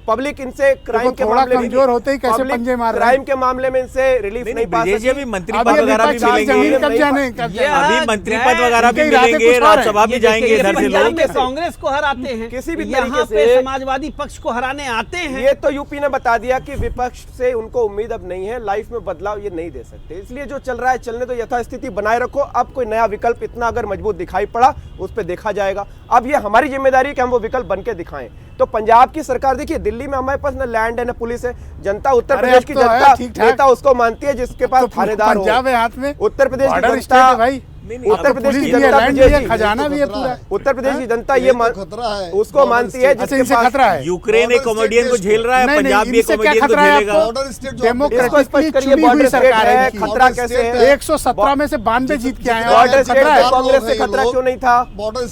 पब्लिक इनसे क्राइम के मामले में कमजोर होते ही कैसे पंजे मार रहे हैं? क्राइम के मामले में इनसे रिलीफ नहीं पा सकते। अभी मंत्री पद वगैरह भी मिलेंगे, अभी मंत्री पद वगैरह भी मिलेंगे, राज्यसभा भी जाएंगे इधर से लोग। कांग्रेस को हराते हैं, किसी भी यहाँ तरीके पे से समाजवादी पक्ष को हराने आते हैं। ये तो यूपी ने बता दिया कि विपक्ष से उनको उम्मीद अब नहीं है, लाइफ में बदलाव ये नहीं दे सकते। इसलिए जो चल रहा है चलने दो, यथास्थिति बनाए रखो। अब कोई नया विकल्प इतना अगर मजबूत दिखाई पड़ा, उस पर देखा जाएगा। अब ये हमारी जिम्मेदारी है कि हम वो विकल्प बन के दिखाएं। तो पंजाब की सरकार, देखिए दिल्ली में हमारे पास न लैंड है न पुलिस है। जनता उत्तर प्रदेश की जनता नेता उसको मानती है जिसके पास थानेदार हो। पंजाब है हाथ में, उत्तर प्रदेश की जनता, भाई उत्तर प्रदेश की जनता, खजाना भी है पूरा। उत्तर प्रदेश की जनता ये खतरा है, उसको मानती है जिसके पास खतरा है। यूक्रेन एक कॉमेडियन को झेल रहा है, पंजाब भी एक कॉमेडियन को झेलेगा। बॉर्डर स्टेट डेमोक्रेटिकली चुनी हुई सरकार है। खतरा कैसे है? 117 में से 92 जीत के आए हैं। बॉर्डर स्टेट पे कांग्रेस से खतरा क्यों नहीं था? बॉर्डर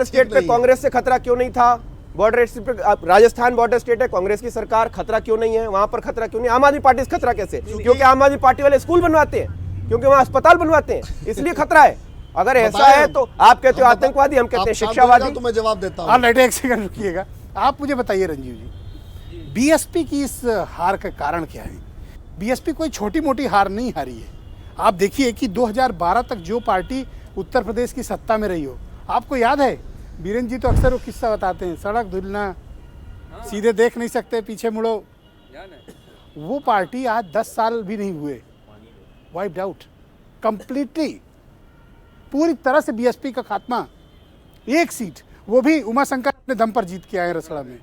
स्टेट पे कांग्रेस से खतरा क्यों नहीं था? बॉर्डर स्टेट पे, राजस्थान बॉर्डर स्टेट है, कांग्रेस की सरकार, खतरा क्यों नहीं है वहां पर? खतरा क्यों नहीं? आम आदमी पार्टी से खतरा कैसे? क्योंकि आम आदमी पार्टी वाले स्कूल बनवाते हैं, क्योंकि वहां अस्पताल बनवाते हैं, इसलिए खतरा है। अगर ऐसा है तो आप कहते हो आतंकवादी, हम कहते हैं शिक्षावादी। तो मैं जवाब देता हूं। आप लेटे एक सेकंड रुकिएगा। आप मुझे बताइए रंजीव जी, बीएसपी की इस हार का कारण क्या है? बीएसपी कोई छोटी मोटी हार नहीं हारी है। आप देखिए कि 2012 तक जो पार्टी उत्तर प्रदेश की सत्ता में रही हो, आपको याद है, बीरेंद्र जी तो अक्सर वो किस्सा बताते हैं, सड़क धुलना, सीधे देख नहीं सकते, पीछे मुड़ो। वो पार्टी आज 10 साल भी नहीं हुए, वाइप्ड आउट कंप्लीटली, पूरी तरह से बीएसपी का खात्मा। एक सीट, वो भी उमाशंकर अपने दम पर जीत के आए रसड़ा में,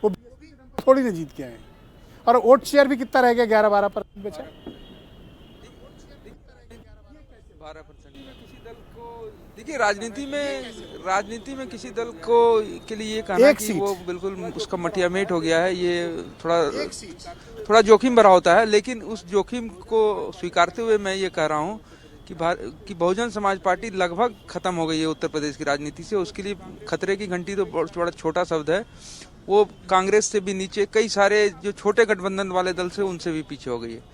वो थोड़ी ना जीत के आए। और वोट शेयर भी कितना रह गया? 11-12% बचा। 12% किसी दल को, देखिए राजनीति में किसी दल को के लिए ये कहना कि वो बिल्कुल उसका मटियामेट हो गया है, ये थोड़ा जोखिम भरा होता है। लेकिन उस जोखिम को स्वीकारते हुए मैं ये कह रहा हूँ कि बहुजन समाज पार्टी लगभग खत्म हो गई है उत्तर प्रदेश की राजनीति से। उसके लिए खतरे की घंटी तो बड़ा छोटा शब्द है। वो कांग्रेस से भी नीचे, कई सारे जो छोटे गठबंधन वाले दल से उनसे भी पीछे हो गई है।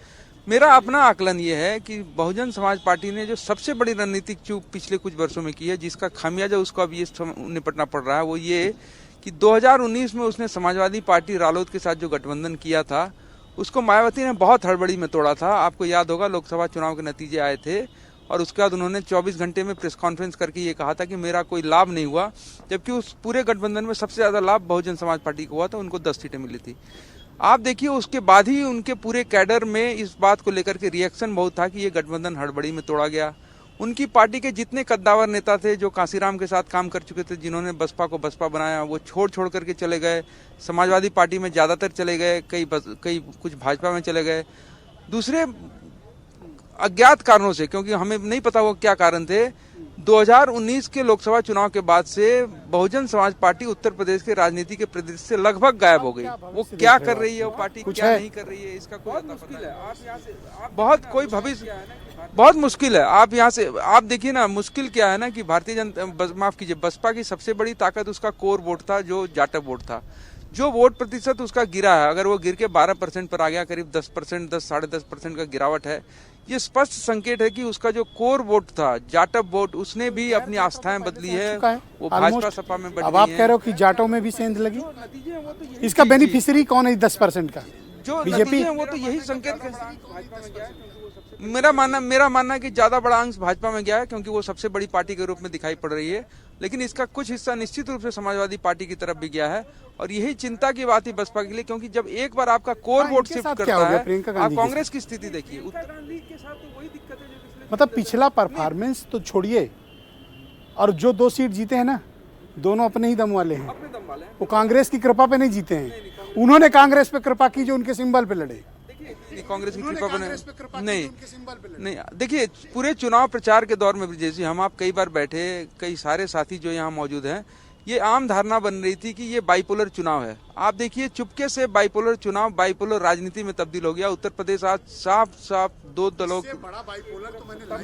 मेरा अपना आकलन ये है कि बहुजन समाज पार्टी ने जो सबसे बड़ी रणनीतिक चूक पिछले कुछ वर्षों में की है, जिसका खामियाजा उसको अब ये निपटना पड़ रहा है, वो ये कि 2019 में उसने समाजवादी पार्टी रालोद के साथ जो गठबंधन किया था, उसको मायावती ने बहुत हड़बड़ी में तोड़ा था। आपको याद होगा, लोकसभा चुनाव के नतीजे आए थे और उसके बाद उन्होंने 24 घंटे में प्रेस कॉन्फ्रेंस करके ये कहा था कि मेरा कोई लाभ नहीं हुआ, जबकि उस पूरे गठबंधन में सबसे ज्यादा लाभ बहुजन समाज पार्टी को हुआ था, उनको 10 सीटें मिली थी। आप देखिए उसके बाद ही उनके पूरे कैडर में इस बात को लेकर के रिएक्शन बहुत था कि ये गठबंधन हड़बड़ी में तोड़ा गया। उनकी पार्टी के जितने कद्दावर नेता थे जो कांसीराम के साथ काम कर चुके थे, जिन्होंने बसपा को बसपा बनाया, वो छोड़ करके चले गए। समाजवादी पार्टी में ज्यादातर चले गए, कई कुछ भाजपा में चले गए। दूसरे अज्ञात कारणों से, क्योंकि हमें नहीं पता वो क्या कारण थे, 2019 के लोकसभा चुनाव के बाद से बहुजन समाज पार्टी उत्तर प्रदेश के राजनीति के परिदृश्य से लगभग गायब हो गई। वो क्या कर रही है वो पार्टी, क्या नहीं कर रही है, इसका कोई मुश्किल है। आप यहाँ से बहुत कोई भविष्य बहुत मुश्किल है। आप यहाँ से आप देखिए ना, मुश्किल क्या है ना कि भारतीय जनता, माफ कीजिए, बसपा की सबसे बड़ी ताकत उसका कोर वोट था, जो जाटव वोट था। जो वोट प्रतिशत उसका गिरा है, अगर वो गिर के 12% पर आ गया, करीब 10%, 10 साढ़े 10% का गिरावट है, ये स्पष्ट संकेत है कि उसका जो कोर वोट था, जाटव वोट, उसने भी अपनी आस्थाएं बदली है, वो भाजपा सपा में अब आप कह रहे हो कि जाटों में भी सेंध लगी, इसका बेनिफिशियरी कौन है 10% का? जो बीजेपी? नतीजे हैं वो तो यही संकेत मेरा मानना है कि ज्यादा बड़ा अंश भाजपा में गया है, क्योंकि वो सबसे बड़ी पार्टी के रूप में दिखाई पड़ रही है, लेकिन इसका कुछ हिस्सा निश्चित रूप से समाजवादी पार्टी की तरफ भी गया है, और यही चिंता की बात है बसपा के लिए, क्योंकि जब एक बार आपका कोर वोट शिफ्ट करता है, आप कांग्रेस की स्थिति देखिए। मतलब पिछला परफॉर्मेंस तो छोड़िए, और जो 2 सीट जीते हैं ना, दोनों अपने ही दम वाले हैं, वो कांग्रेस की कृपा पे नहीं जीते हैं, उन्होंने कांग्रेस पे कृपा की जो उनके सिंबल पे लड़े। कांग्रेस की कृपा पे नहीं, देखिए पूरे चुनाव प्रचार के दौर में ब्रजेश जी, हम आप कई बार बैठे, कई सारे साथी जो यहाँ मौजूद हैं, ये आम धारणा बन रही थी कि ये बाइपोलर चुनाव है। आप देखिए चुपके से बाइपोलर चुनाव बाइपोलर राजनीति में तब्दील हो गया। उत्तर प्रदेश आज साफ 2 दलों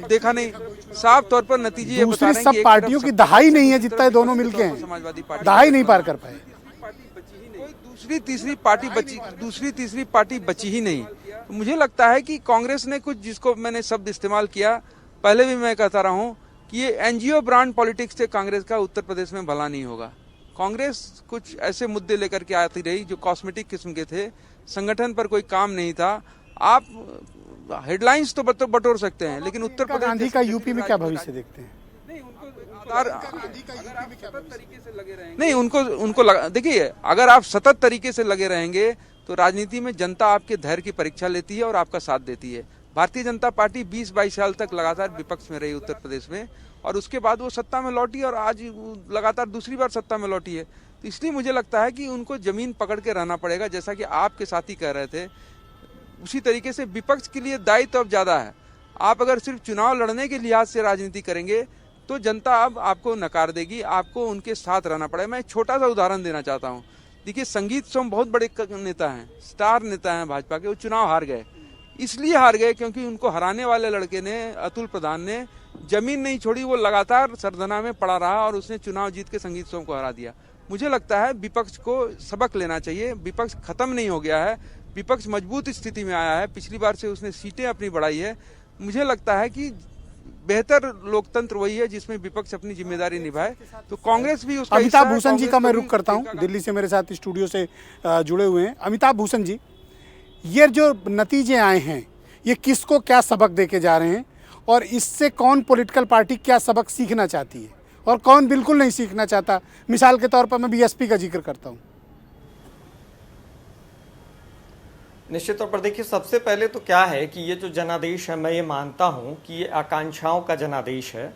देखा नहीं, साफ तौर पर नतीजे ये बता रहे हैं कि सब पार्टियों की दहाई नहीं है जितना दोनों मिलके हैं, समाजवादी पार्टी दहाई नहीं पार कर पाए। दूसरी तीसरी पार्टी बची ही नहीं। तो मुझे लगता है कि कांग्रेस ने कुछ, जिसको मैंने शब्द इस्तेमाल किया, पहले भी मैं कहता रहा हूँ कि ये एनजीओ ब्रांड पॉलिटिक्स से कांग्रेस का उत्तर प्रदेश में भला नहीं होगा। कांग्रेस कुछ ऐसे मुद्दे लेकर के आती रही जो कॉस्मेटिक किस्म के थे, संगठन पर कोई काम नहीं था। आप हेडलाइंस तो बटोर सकते हैं, लेकिन उत्तर प्रदेश गांधी का यूपी में क्या भविष्य देखते हैं? देखिए, अगर आप सतत तरीके से लगे रहेंगे तो राजनीति में जनता आपके धैर्य की परीक्षा लेती है और आपका साथ देती है। भारतीय जनता पार्टी 20-22 साल तक लगातार विपक्ष में रही उत्तर प्रदेश में, और उसके बाद वो सत्ता में लौटी, और आज लगातार दूसरी बार सत्ता में लौटी है। तो इसलिए मुझे लगता है कि उनको जमीन पकड़ के रहना पड़ेगा, जैसा कि आपके साथी कह रहे थे। उसी तरीके से विपक्ष के लिए दायित्व अब ज्यादा है। आप अगर सिर्फ चुनाव लड़ने के लिहाज से राजनीति करेंगे तो जनता अब आपको नकार देगी, आपको उनके साथ रहना पड़ेगा। मैं एक छोटा सा उदाहरण देना चाहता हूँ। देखिए, संगीत सोम बहुत बड़े नेता हैं, स्टार नेता हैं भाजपा के, वो चुनाव हार गए। इसलिए हार गए क्योंकि उनको हराने वाले लड़के ने, अतुल प्रधान ने, जमीन नहीं छोड़ी, वो लगातार सरधना में पड़ा रहा और उसने चुनाव जीत के संगीत सोम को हरा दिया। मुझे लगता है विपक्ष को सबक लेना चाहिए। विपक्ष खत्म नहीं हो गया है, विपक्ष मजबूत स्थिति में आया है। पिछली बार से उसने सीटें अपनी बढ़ाई है। मुझे लगता है कि बेहतर लोकतंत्र वही है जिसमें विपक्ष अपनी जिम्मेदारी निभाए। तो कांग्रेस भी उसका अमिताभ भूषण जी का मैं रुख करता हूं, दिल्ली से मेरे साथ स्टूडियो से जुड़े हुए हैं। अमिताभ भूषण जी, ये जो नतीजे आए हैं, ये किसको क्या सबक देके जा रहे हैं, और इससे कौन पॉलिटिकल पार्टी क्या सबक सीखना चाहती है और कौन बिल्कुल नहीं सीखना चाहता? मिसाल के तौर पर मैं बीएसपी का जिक्र करता हूं। निश्चित तौर पर देखिए, सबसे पहले तो क्या है कि ये जो जनादेश है, मैं ये मानता हूँ कि ये आकांक्षाओं का जनादेश है।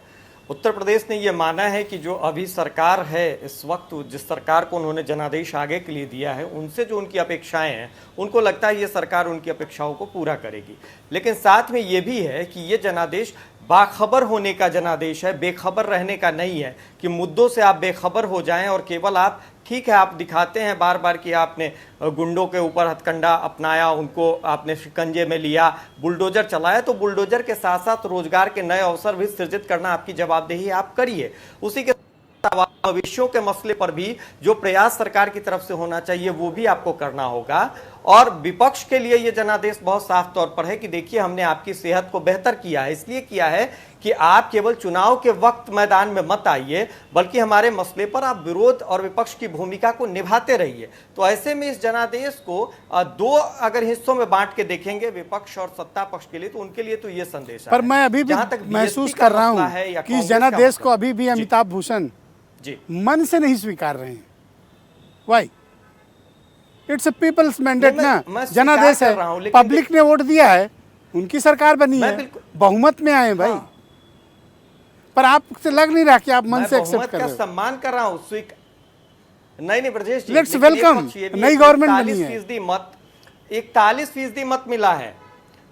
उत्तर प्रदेश ने ये माना है कि जो अभी सरकार है इस वक्त, जिस सरकार को उन्होंने जनादेश आगे के लिए दिया है, उनसे जो उनकी अपेक्षाएं हैं, उनको लगता है ये सरकार उनकी अपेक्षाओं को पूरा करेगी। लेकिन साथ में ये भी है कि ये जनादेश बाखबर होने का जनादेश है, बेखबर रहने का नहीं है कि मुद्दों से आप बेखबर हो जाएं और केवल आप, ठीक है, आप दिखाते हैं बार बार कि आपने गुंडों के ऊपर हथकंडा अपनाया, उनको आपने शिकंजे में लिया, बुलडोजर चलाया, तो बुलडोजर के साथ साथ रोजगार के नए अवसर भी सृजित करना आपकी जवाबदेही, आप करिए। उसी के भविष्यों के मसले पर भी जो प्रयास सरकार की तरफ से होना चाहिए वो भी आपको करना होगा। और विपक्ष के लिए ये जनादेश बहुत साफ तौर पर है कि देखिए, हमने आपकी सेहत को बेहतर किया है, इसलिए किया है कि आप केवल चुनाव के वक्त मैदान में मत आइए, बल्कि हमारे मसले पर आप विरोध और विपक्ष की भूमिका को निभाते रहिए। तो ऐसे में इस जनादेश को 2 अगर हिस्सों में बांट के देखेंगे, विपक्ष और सत्ता पक्ष के लिए, तो उनके लिए तो ये संदेश है। पर मैं अभी भी महसूस कर रहा हूं कि इस जनादेश को अभी भी अमिताभ भूषण जी मन से नहीं स्वीकार रहे हैं। Why? It's a people's mandate ना, जनादेश है, पब्लिक ने वोट दिया है, उनकी सरकार बनी है, बहुमत में आए भाई। हाँ। पर आपसे लग नहीं रहा कि आप मन से एक्सेप्ट कर रहे हो। सम्मान कर रहा हूं, नहीं ब्रजेश जी, लेट्स वेलकम, नई गवर्नमेंट बनी है। 41% मत मिला है,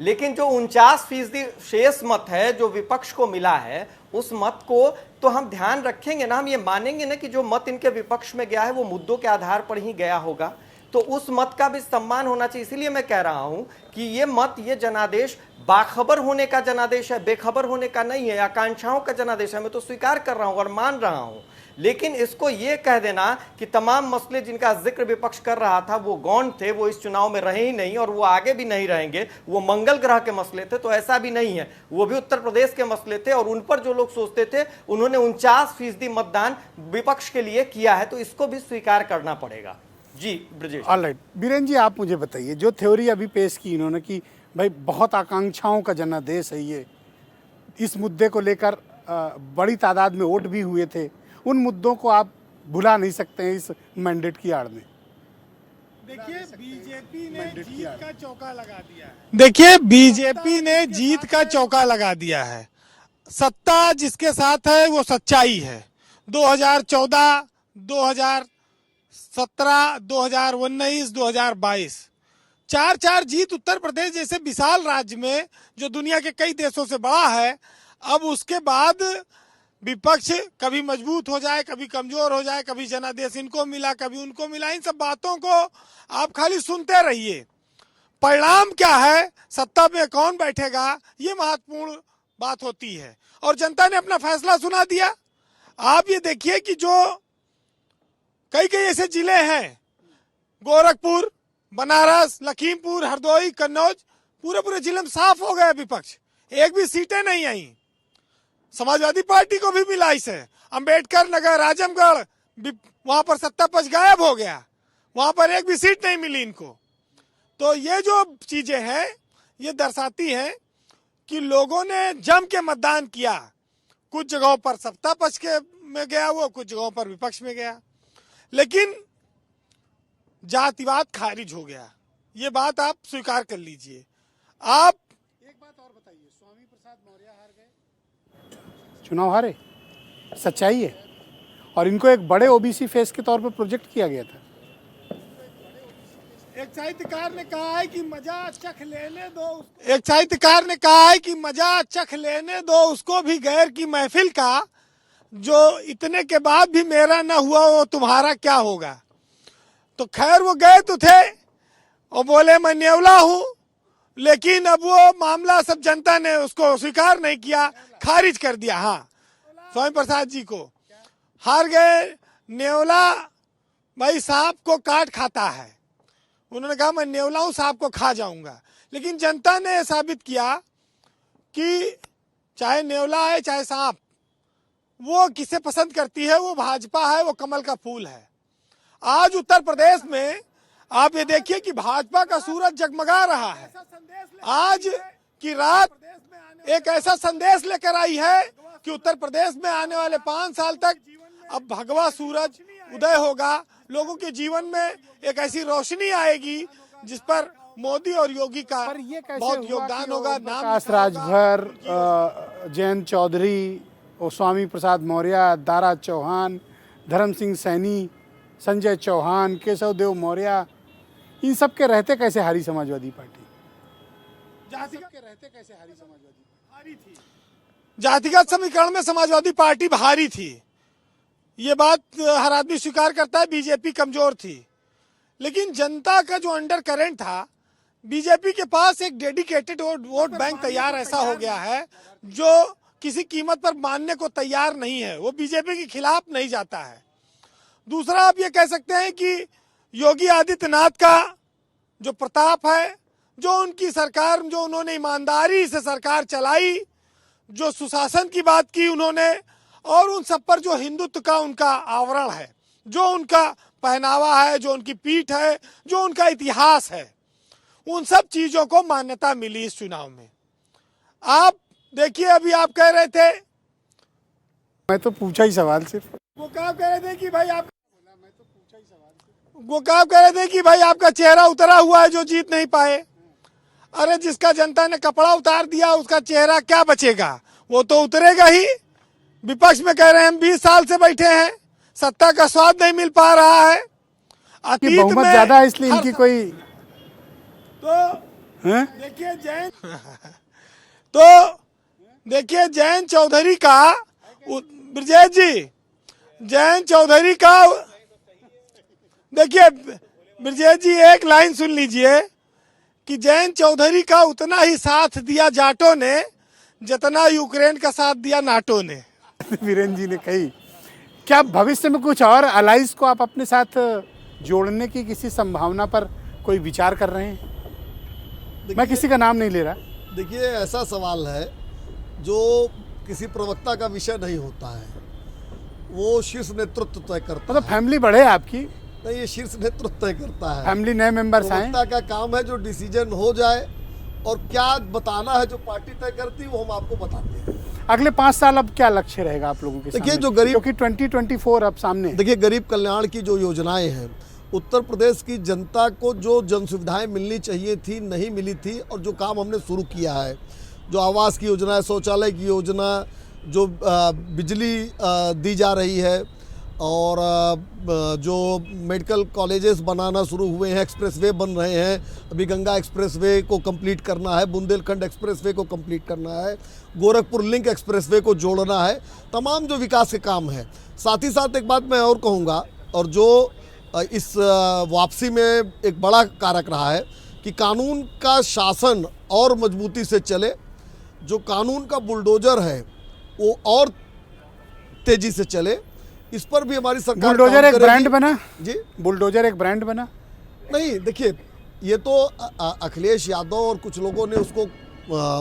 लेकिन जो 49% शेष मत है जो विपक्ष को मिला है, उस मत को तो हम ध्यान रखेंगे ना, हम ये मानेंगे ना कि जो मत इनके विपक्ष में गया है वो मुद्दों के आधार पर ही गया होगा। तो तो उस मत का भी सम्मान होना चाहिए। इसीलिए मैं कह रहा हूं कि ये मत, ये जनादेश बाखबर होने का जनादेश है, बेखबर होने का नहीं है, आकांक्षाओं का जनादेश है। मैं तो स्वीकार कर रहा हूं और मान रहा हूं, लेकिन इसको ये कह देना कि तमाम मसले जिनका जिक्र विपक्ष कर रहा था वो गौण थे, वो इस चुनाव में रहे ही नहीं और वो आगे भी नहीं रहेंगे, वो मंगल ग्रह के मसले थे, तो ऐसा भी नहीं है। वो भी उत्तर प्रदेश के मसले थे और उन पर जो लोग सोचते थे उन्होंने 49% मतदान विपक्ष के लिए किया है, तो इसको भी स्वीकार करना पड़ेगा। जी ब्रजेश। ऑलराइट, बीरेन जी आप मुझे बताइए, जो थ्योरी अभी पेश की इन्होंने कि भाई बहुत आकांक्षाओं का जनादेश है ये, इस मुद्दे को लेकर बड़ी तादाद में वोट भी हुए थे, उन मुद्दों को आप भुला नहीं सकते हैं इस मैंडेट की आड़ में? देखिए बीजेपी ने जीत का चौका लगा दिया है। देखिए बीजेपी ने जीत का चौका लगा दिया है। सत्ता जिसके साथ है वो सच्चाई है। 2014, 2017, 2019, 2022 चार जीत उत्तर प्रदेश जैसे विशाल राज्य में जो दुनिया के कई देशों से बड़ा है। अब उसके बाद विपक्ष कभी मजबूत हो जाए, कभी कमजोर हो जाए, कभी जनादेश इनको मिला, कभी उनको मिला, इन सब बातों को आप खाली सुनते रहिए। परिणाम क्या है, सत्ता पे कौन बैठेगा, ये महत्वपूर्ण बात होती है। और जनता ने अपना फैसला सुना दिया। आप ये देखिए कि जो कई ऐसे जिले हैं, गोरखपुर, बनारस, लखीमपुर, हरदोई, कन्नौज, पूरे जिले में साफ हो गया विपक्ष, एक भी सीटें नहीं आई। समाजवादी पार्टी को भी मिला इसे। अंबेडकर नगर, आजमगढ़, वहां पर सत्ता पक्ष गायब हो गया, वहां पर एक भी सीट नहीं मिली इनको। तो ये जो चीजें हैं ये दर्शाती हैं कि लोगों ने जम के मतदान किया। कुछ जगहों पर सत्ता पक्ष के में गया वो, कुछ जगहों पर विपक्ष में गया, लेकिन जातिवाद खारिज हो गया। ये बात आप स्वीकार कर लीजिए। आप एक बात और बताइए, स्वामी प्रसाद मौर्य हार गए, चुनाव हारे, सच्चाई है, और इनको एक बड़े ओबीसी फेस के तौर पर प्रोजेक्ट किया गया था। एक साहित्यकार ने कहा है कि मजा चख लेने दो, एक साहित्यकार ने कहा है कि मजा चख लेने दो उसको भी गैर की महफिल का, जो इतने के बाद भी मेरा न हुआ वो तुम्हारा क्या होगा। तो खैर वो गए तो थे और बोले मैं नेवला हूं, लेकिन अब वो मामला सब जनता ने उसको स्वीकार नहीं किया, खारिज कर दिया। हाँ, स्वामी प्रसाद जी को हार गए। नेवला भाई सांप को काट खाता है, उन्होंने कहा मैं नेवला हूं, सांप को खा जाऊंगा। लेकिन जनता ने साबित किया कि चाहे नेवला है चाहे सांप, वो किसे पसंद करती है, वो भाजपा है, वो कमल का फूल है। आज उत्तर प्रदेश में आप ये देखिए कि भाजपा का सूरज जगमगा रहा है। आज की रात एक ऐसा संदेश लेकर आई है कि उत्तर प्रदेश में आने वाले 5 साल तक अब भगवा सूरज उदय होगा, लोगों के जीवन में एक ऐसी रोशनी आएगी जिस पर मोदी और योगी का बहुत योगदान होगा। प्रकाश राजभर, जयंत चौधरी, स्वामी प्रसाद मौर्य, दारा चौहान, धर्म सिंह सैनी, संजय चौहान, केशव देव मौर्य, इन सब के रहते कैसे हारी समाजवादी पार्टी? जातिगत समीकरण में समाजवादी पार्टी भारी थी, ये बात हर आदमी स्वीकार करता है। बीजेपी कमजोर थी, लेकिन जनता का जो अंडर करंट था, बीजेपी के पास एक डेडिकेटेड वोट बैंक तैयार ऐसा हो गया है जो किसी कीमत पर मानने को तैयार नहीं है, वो बीजेपी के खिलाफ नहीं जाता है। दूसरा आप ये कह सकते हैं कि योगी आदित्यनाथ का जो प्रताप है, जो उनकी सरकार, जो उन्होंने ईमानदारी से सरकार चलाई, जो सुशासन की बात की उन्होंने, और उन सब पर जो हिंदुत्व का उनका आवरण है, जो उनका पहनावा है, जो उनकी पीठ है, जो उनका इतिहास है, उन सब चीजों को मान्यता मिली इस चुनाव में। आप देखिए, अभी आप कह रहे थे, मैं तो पूछा ही सवाल सिर्फ, वो क्या कह रहे थे कि भाई आप, वो क्या कह रहे थे कि भाई आपका चेहरा उतरा हुआ है जो जीत नहीं पाए। अरे जिसका जनता ने कपड़ा उतार दिया उसका चेहरा क्या बचेगा, वो तो उतरेगा ही। विपक्ष में कह रहे हैं हम 20 साल से बैठे हैं, सत्ता का स्वाद नहीं मिल पा रहा है। अतीत बहुमत में ज्यादा है इसलिए इनकी कोई तो देखिए जयंत चौधरी का, ब्रजेश जी, जयंत चौधरी का देखिए ब्रजेश जी एक लाइन सुन लीजिए कि जयंत चौधरी का उतना ही साथ दिया जाटों ने जितना यूक्रेन का साथ दिया नाटो ने। वीरेंद्र जी ने कही। क्या भविष्य में कुछ और अलाइज को आप अपने साथ जोड़ने की किसी संभावना पर कोई विचार कर रहे हैं? मैं किसी का नाम नहीं ले रहा। देखिए, ऐसा सवाल है जो किसी प्रवक्ता का विषय नहीं होता है, वो शीर्ष नेतृत्व तय करता मतलब है। फैमिली बढ़े आपकी, नहीं, ये शीर्ष नेतृत्व तय करता है। फैमिली नए मेंबर्स आए। प्रवक्ता का काम है जो डिसीजन हो जाए और क्या बताना है जो पार्टी तय करती है वो हम आपको बताते हैं। अगले 5 साल अब क्या लक्ष्य रहेगा आप लोगों के देखिए, सामने? जो गरीब- क्योंकि 2024 अब सामने है। देखिए, गरीब कल्याण की जो योजनाएं हैं, उत्तर प्रदेश की जनता को जो जन सुविधाएं मिलनी चाहिए थी नहीं मिली थी, और जो काम हमने शुरू किया है, जो आवास की योजना है, शौचालय की योजना, जो बिजली दी जा रही है, और जो मेडिकल कॉलेजेस बनाना शुरू हुए हैं, एक्सप्रेसवे बन रहे हैं, अभी गंगा एक्सप्रेसवे को कंप्लीट करना है, बुंदेलखंड एक्सप्रेसवे को कंप्लीट करना है, गोरखपुर लिंक एक्सप्रेसवे को जोड़ना है, तमाम जो विकास के काम है। साथ ही साथ एक बात मैं और कहूँगा, और जो इस वापसी में एक बड़ा कारक रहा है कि कानून का शासन और मजबूती से चले, जो कानून का बुलडोजर है वो और तेजी से चले, इस पर भी हमारी सरकार बुलडोजर काम एक करेगी। ब्रांड बना। जी बुलडोजर एक ब्रांड बना। नहीं, देखिए, ये तो अखिलेश यादव और कुछ लोगों ने उसको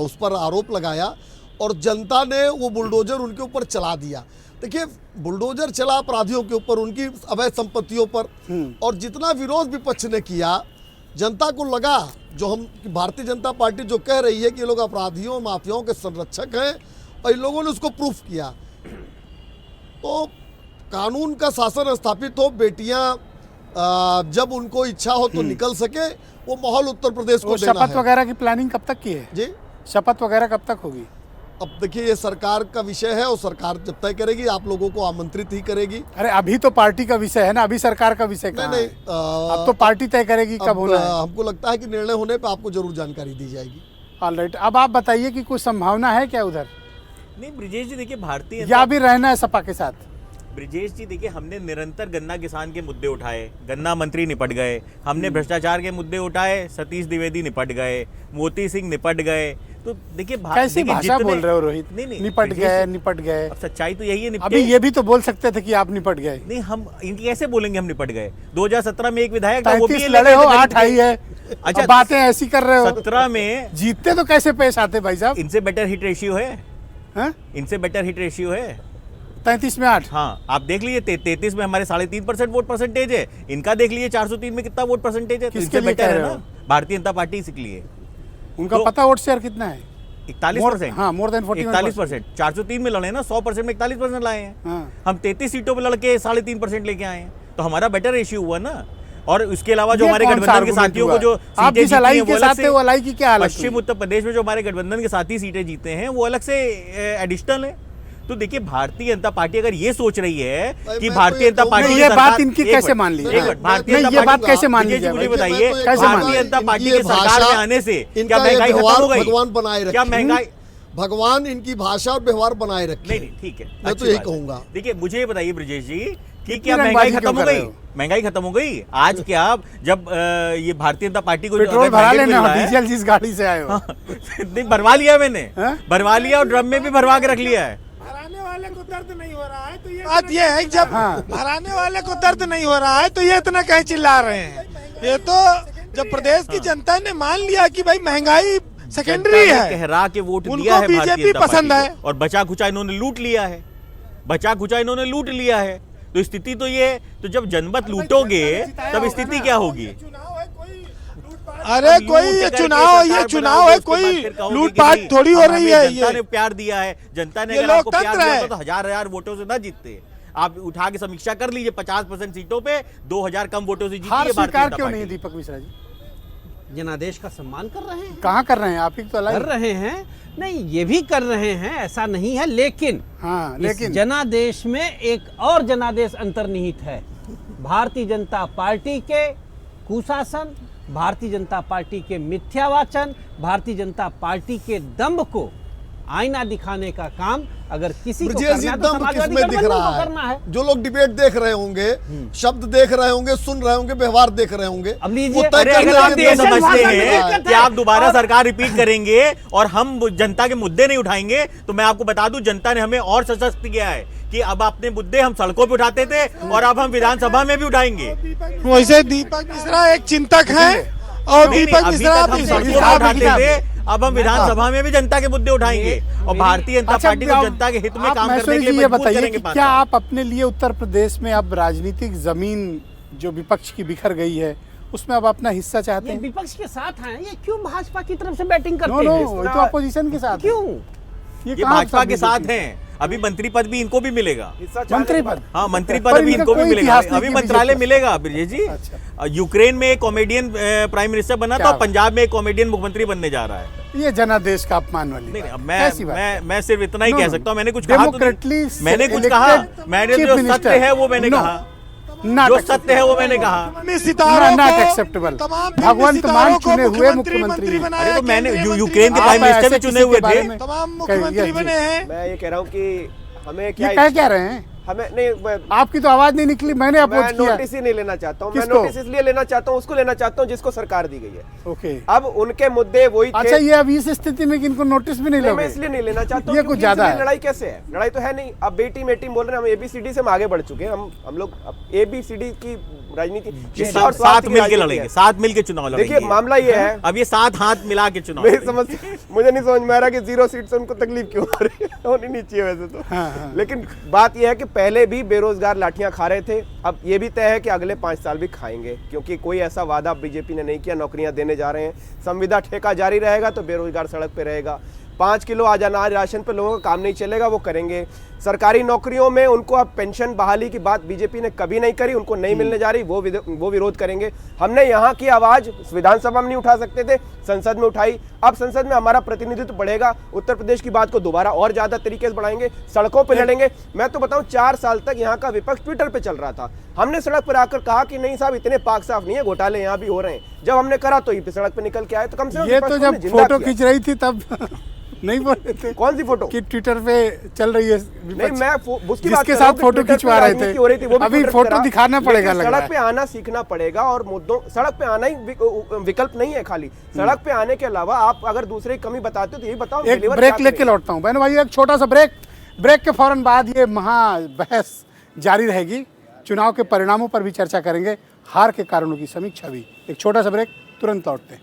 उस पर आरोप लगाया और जनता ने वो बुलडोजर उनके ऊपर चला दिया। देखिए, बुलडोजर चला अपराधियों के ऊपर, उनकी अवैध संपत्तियों पर, और जितना विरोध विपक्ष ने किया, जनता को लगा जो हम भारतीय जनता पार्टी जो कह रही है कि ये लोग अपराधियों माफियाओं के संरक्षक हैं, और इन लोगों ने उसको प्रूफ किया। तो कानून का शासन स्थापित हो, बेटियां जब उनको इच्छा हो तो निकल सके, वो माहौल उत्तर प्रदेश को वो देना शपथ है। वगैरह की प्लानिंग कब तक की है? जी, शपथ वगैरह कब तक होगी? अब देखिए, ये सरकार का विषय है और सरकार जब तय करेगी आप लोगों को आमंत्रित ही करेगी। अरे अभी तो पार्टी का विषय है ना, अभी सरकार का विषय नहीं कहाँ नहीं, है? अब तो पार्टी तय करेगी कब होना है। हमको लगता है कि निर्णय होने पे आपको जरूर जानकारी दी जाएगी। ऑलराइट, अब आप बताइए कि कुछ संभावना है क्या उधर, नहीं ब्रिजेश जी देखिए, भारतीय या भी रहना है सपा के साथ? ब्रिजेश जी देखिए, हमने निरंतर गन्ना किसान के मुद्दे उठाए, गन्ना मंत्री निपट गए, हमने भ्रष्टाचार के मुद्दे उठाए, सतीश द्विवेदी निपट गए, मोती सिंह निपट गए। तो देखिए कैसी भाषा बोल रहे हो रोहित? नहीं निपट गए, निपट गए। अब सच्चाई तो यही है, अभी ये भी तो बोल सकते थे कि आप निपट गए। नहीं, हम इनकी कैसे बोलेंगे हम निपट गए? 2017 में एक विधायक था, वो भी 35 लड़े हो, 8 आई है। अच्छा, अब बातें ऐसी कर रहे हो। 17 में जीतते तो कैसे पेश आते भाई साहब? इनसे बेटर हिट रेशियो है, हैं? इनसे बेटर हिट रेशियो है। 33 में 8। हाँ, आप देख लीजिए, 33 में हमारे 3.5% वोट परसेंटेज है, इनका देख लीजिए 403 में कितना वोट परसेंटेज है। तो किसके इनसे लिए बेटर कह है रहे ना हो? भारतीय जनता पार्टी, इसलिए उनका तो- पता वोट शेयर कितना है? 41%। हाँ, more than 41%। 41%। 403 में लड़े ना, 100% में 41% लाए हैं। हाँ। हम 33 सीटों पे लड़के 3.5% लेके आए हैं, तो हमारा बेटर रेशियो हुआ ना। और उसके अलावा जो ये हमारे कौन सा गठबंधन के argument साथियों हुआ? को जो आप सीटें जिस जीती अलाई हैं, के वो अलग साथ थे, वो अलाई की क्या हालत पश्चिम हुई? उत्तर प्रदेश में जो हमारे गठबंधन के साथी सीटें जीते हैं वो अलग से एडिशनल है। तो देखिए, भारतीय जनता पार्टी अगर ये सोच रही है कि मैं भारतीय तो जनता ये पार्टी नहीं, की ये सरकार- बात इनकी एक कैसे मिनट, मान ली एक जाए? मिनट, भारतीय नहीं, जनता ये बात पार्टी- कैसे मान ली विजय जी, जाए? मुझे मैं बताइए, तो एक कैसे बात- मान ली? भारतीय जनता पार्टी इनकी के सरकार भाषा- में आने से इनका क्या ये महंगाई खत्म व्यवहार हो गई? भगवान बनाए रखे। क्या महंगाई? भगवान इनकी भाषा और व्यवहार बनाए रखे। नहीं नहीं, ठीक है, मैं अच्छी तो यही बात है। कहूंगा। देखिए, मुझे ये बताइए ब्रजेश जी कि इतनी क्या महंगाई रंगबाजी खत्म क्यों हो कर गई? रहे हो? महंगाई खत्म हो गई आज? क्या जब ये भारतीय जनता पार्टी को पेट्रोल अगर भरा mandate लेना, मिल रहा है- डीजल जिस गाड़ी से आए हो। नहीं, भरवा लिया मैंने, हाँ? भरवा लिया और ड्रम में भी भरवा के रख लिया है। भराने वाले को दर्द नहीं हो रहा है तो ये बात ये है कि जब भराने वाले को दर्द नहीं हो रहा है तो ये इतना कहीं चिल्ला रहे हैं। ये तो जब प्रदेश की जनता ने मान लिया कि भाई महंगाई सेकेंडरी जनता ने है, कहरा के वोट उनको दिया है भारतीय बीजेपी जनता पसंद पार्टी है। को, और बचा खुचा इन्होंने लूट लिया है, बचा खुचा इन्होंने लूट लिया है। तो स्थिति तो ये, तो जब जनमत लूटोगे तब स्थिति क्या होगी? अरे अब कोई लूट ये करके चुनाव है, ये सरकार चुनाव बनाओगे, है, उसके बाद कोई फिर कहोगे लूटपाट कि नहीं, थोड़ी हो हमें रही है। जनता ये ने प्यार दिया है, जनता ने ये अगर आपको प्यार लोकतंत्र दिया है। होता तो हजार वोटों से ना जीतते। आप उठा के समीक्षा कर लीजिए, 50% सीटों पे 2000 कम वोटों से जीती हार है भारतीय स्वीकार जनता क्यों नहीं पार्टी। दीपक मिश्रा जी? जनादेश का सम्मान कर रहे हैं। कहाँ कर रहे हैं? आप ही तो अलाई। कर रहे हैं, नहीं ये भी कर रहे हैं, ऐसा नहीं है, लेकिन हाँ, इस लेकिन जनादेश में एक और जनादेश अंतर्निहित है। भारतीय जनता पार्टी के कुशासन, भारतीय जनता पार्टी के मिथ्यावाचन, भारतीय जनता पार्टी के दंभ को आईना दिखाने का काम अगर किसी को ब्रजेश करना जी, है तो दम समाजवादी किसमें दिख गठबंधन को रहा करना है? है। जो लोग डिबेट देख रहे होंगे, शब्द देख रहे होंगे, सुन रहे होंगे, व्यवहार देख रहे होंगे, अब लीजिए, वो तय अरे कर अगर आप लेंगे ये कि समझते भाषा में हैं दिक्कत कि है। आप दोबारा और- सरकार रिपीट करेंगे और हम जनता के मुद्दे नहीं उठाएंगे, तो मैं आपको बता दूं जनता ने हमें और सशक्त किया है कि अब अपने मुद्दे हम सड़कों पे उठाते थे और अब हम विधानसभा में भी उठाएंगे। वैसे दीपक मिश्रा एक चिंतक हैं और नहीं, दीपक अभी मिश्रा तक हम इस सड़कों पे किताब में उठाते थे, अब हम विधानसभा में भी जनता के मुद्दे उठाएंगे और भारतीय जनता अच्छा, पार्टी को जनता के हित में आप काम करने महेश्वरी के लिए जी ये मजबूर बताइए करेंगे कि 5 क्या साल। आप अपने लिए उत्तर प्रदेश में अब राजनीतिक जमीन जो विपक्ष की बिखर गई है उसमें अब अपना हिस्सा चाहते ये हैं? विपक्ष के साथ हैं, ये क्यों भाजपा की तरफ से बैटिंग नो करते नो, हैं? ये तो अपोजिशन के साथ है। क्यों? ये कहाँ भाजपा सब के साथ बीजेपी? हैं, अभी मंत्री पद भी इनको भी मिलेगा। हिस्सा चाहने मंत्री के बाद- पद हाँ, मंत्री पर पद भी इनका इनको भी कोई मिलेगा। इतिहास नहीं अभी कि मंत्रालय बीजेपी- मिलेगा ब्रजेश जी। अच्छा। यूक्रेन में एक कॉमेडियन प्राइम मिनिस्टर बना क्या था, बात। पंजाब में एक कॉमेडियन मुख्यमंत्री बनने जा रहा है। ये जनादेश का अपमान वाली नहीं, बात। अब कैसी बात है? मैं सिर्फ इतना ही No, कह no, सकता हूँ। मैंने कुछ कहा तो Democratically नहीं। मैंने कुछ elected कहा, मैंने chief जो minister. सत्य है वो मैंने No, कहा, not जो acceptable. सत्य है वो मैंने कहा। फिल्मी सितारों Not को acceptable. तमाम फिल्मी भगवंत सितारों मान को चुने हुए मुख्यमंत्री मुख्यमंत्री मंत्री हैं। बनाया, अरे तो मैंने केंद्रीय मंत्री यूक्रेन के बनाया। प्राइम मिनिस्टर भी ऐसे चुने किसी हुए के बारे थे। में तमाम कहिए, मुख्यमंत्री जी। बने हैं। मैं ये कह रहा हूँ कि हमें ये क्या कह रहे हैं? हमें नहीं आपकी तो आवाज नहीं निकली, मैंने मैं अपोज किया। नोटिस ही नहीं लेना चाहता हूँ। मैं किसको? नोटिस इसलिए लेना चाहता हूँ, उसको लेना चाहता हूँ जिसको सरकार दी गई है। ओके। अब उनके मुद्दे वही थे। अच्छा, ये अभी इस स्थिति में कि इनको नोटिस भी नहीं नहीं, मैं लोगे? इसलिए नहीं लेना चाहता हूँ ये क्योंकि कुछ ज्यादा इसलिए है। लड़ाई कैसे है? लड़ाई तो है नहीं। अब बेटी मेटी बोल रहे हैं, हम एबीसीडी से हम आगे बढ़ चुके हैं। हम लोग अब एबीसीडी की राजनीति शिक्षा और साथ स्वास्थ्य की मिल के राजनीति लड़ेंगे, है। साथ मिल के चुनाव लड़ेंगे। देखिए मामला ये है, अब ये 7 हाथ मिला के चुनाव मेरी लड़ेंगे। समझ मुझे नहीं समझ में आ रहा कि 0 सीट से उनको तकलीफ क्यों हो रही है। होनी नहीं चाहिए वैसे तो। हाँ। लेकिन बात यह है कि पहले भी बेरोजगार लाठियां खा रहे थे, अब ये भी तय है कि अगले 5 साल भी खाएंगे, क्योंकि कोई ऐसा वादा बीजेपी ने नहीं किया। नौकरियां देने जा रहे हैं, संविदा ठेका जारी रहेगा तो बेरोजगार सड़क पे रहेगा। 5 किलो आज अनाज राशन पे लोगों का काम नहीं चलेगा, वो करेंगे। सरकारी नौकरियों में उनको अब पेंशन बहाली की बात बीजेपी ने कभी नहीं करी, उनको नहीं मिलने जा रही, वो विरोध करेंगे। हमने यहाँ की आवाज विधानसभा में नहीं उठा सकते थे, संसद में उठाई। अब संसद में हमारा प्रतिनिधित्व बढ़ेगा, उत्तर प्रदेश की बात को दोबारा और ज्यादा तरीके से बढ़ाएंगे, सड़कों पे लड़ेंगे। मैं तो बताऊं 4 साल तक यहाँ का विपक्ष ट्विटर पे चल रहा था। हमने सड़क पर आकर कहा कि नहीं साहब, इतने पाक साफ नहीं है, घोटाले यहाँ भी हो रहे हैं। जब हमने करा तो ये सड़क पे निकल के आए, तो कम से कम ये विपक्ष तो को हमने जब जिंदा फोटो किया। खींच रही थी तब नहीं बोल रहे थे कौन सी फोटो? कि ट्विटर पे चल रही है नहीं, विपक्ष? मैं उसकी बात जिसके कर रहा साथ हूं कि फोटो ट्विटर पे खिंचवा रहे राजनीति हो रही थी, वो थे, भी अभी ट्विटर पे फोटो करा। दिखाना पड़ेगा लेकिन लग रहा सड़क पे है। आना सीखना पड़ेगा और मुद्दों सड़क पे आना ही विकल्प नहीं है। खाली सड़क पे आने के अलावा आप अगर दूसरे की कमी बताते हो तो यही बताओ। एक deliver ब्रेक क्या लेके करेंगे? लौटता हूँ बहन भाई, एक छोटा सा ब्रेक के फौरन बाद ये महा बहस जारी रहेगी। चुनाव के परिणामों पर भी चर्चा करेंगे, हार के कारणों की समीक्षा भी। एक छोटा सा ब्रेक, तुरंत लौटते हैं।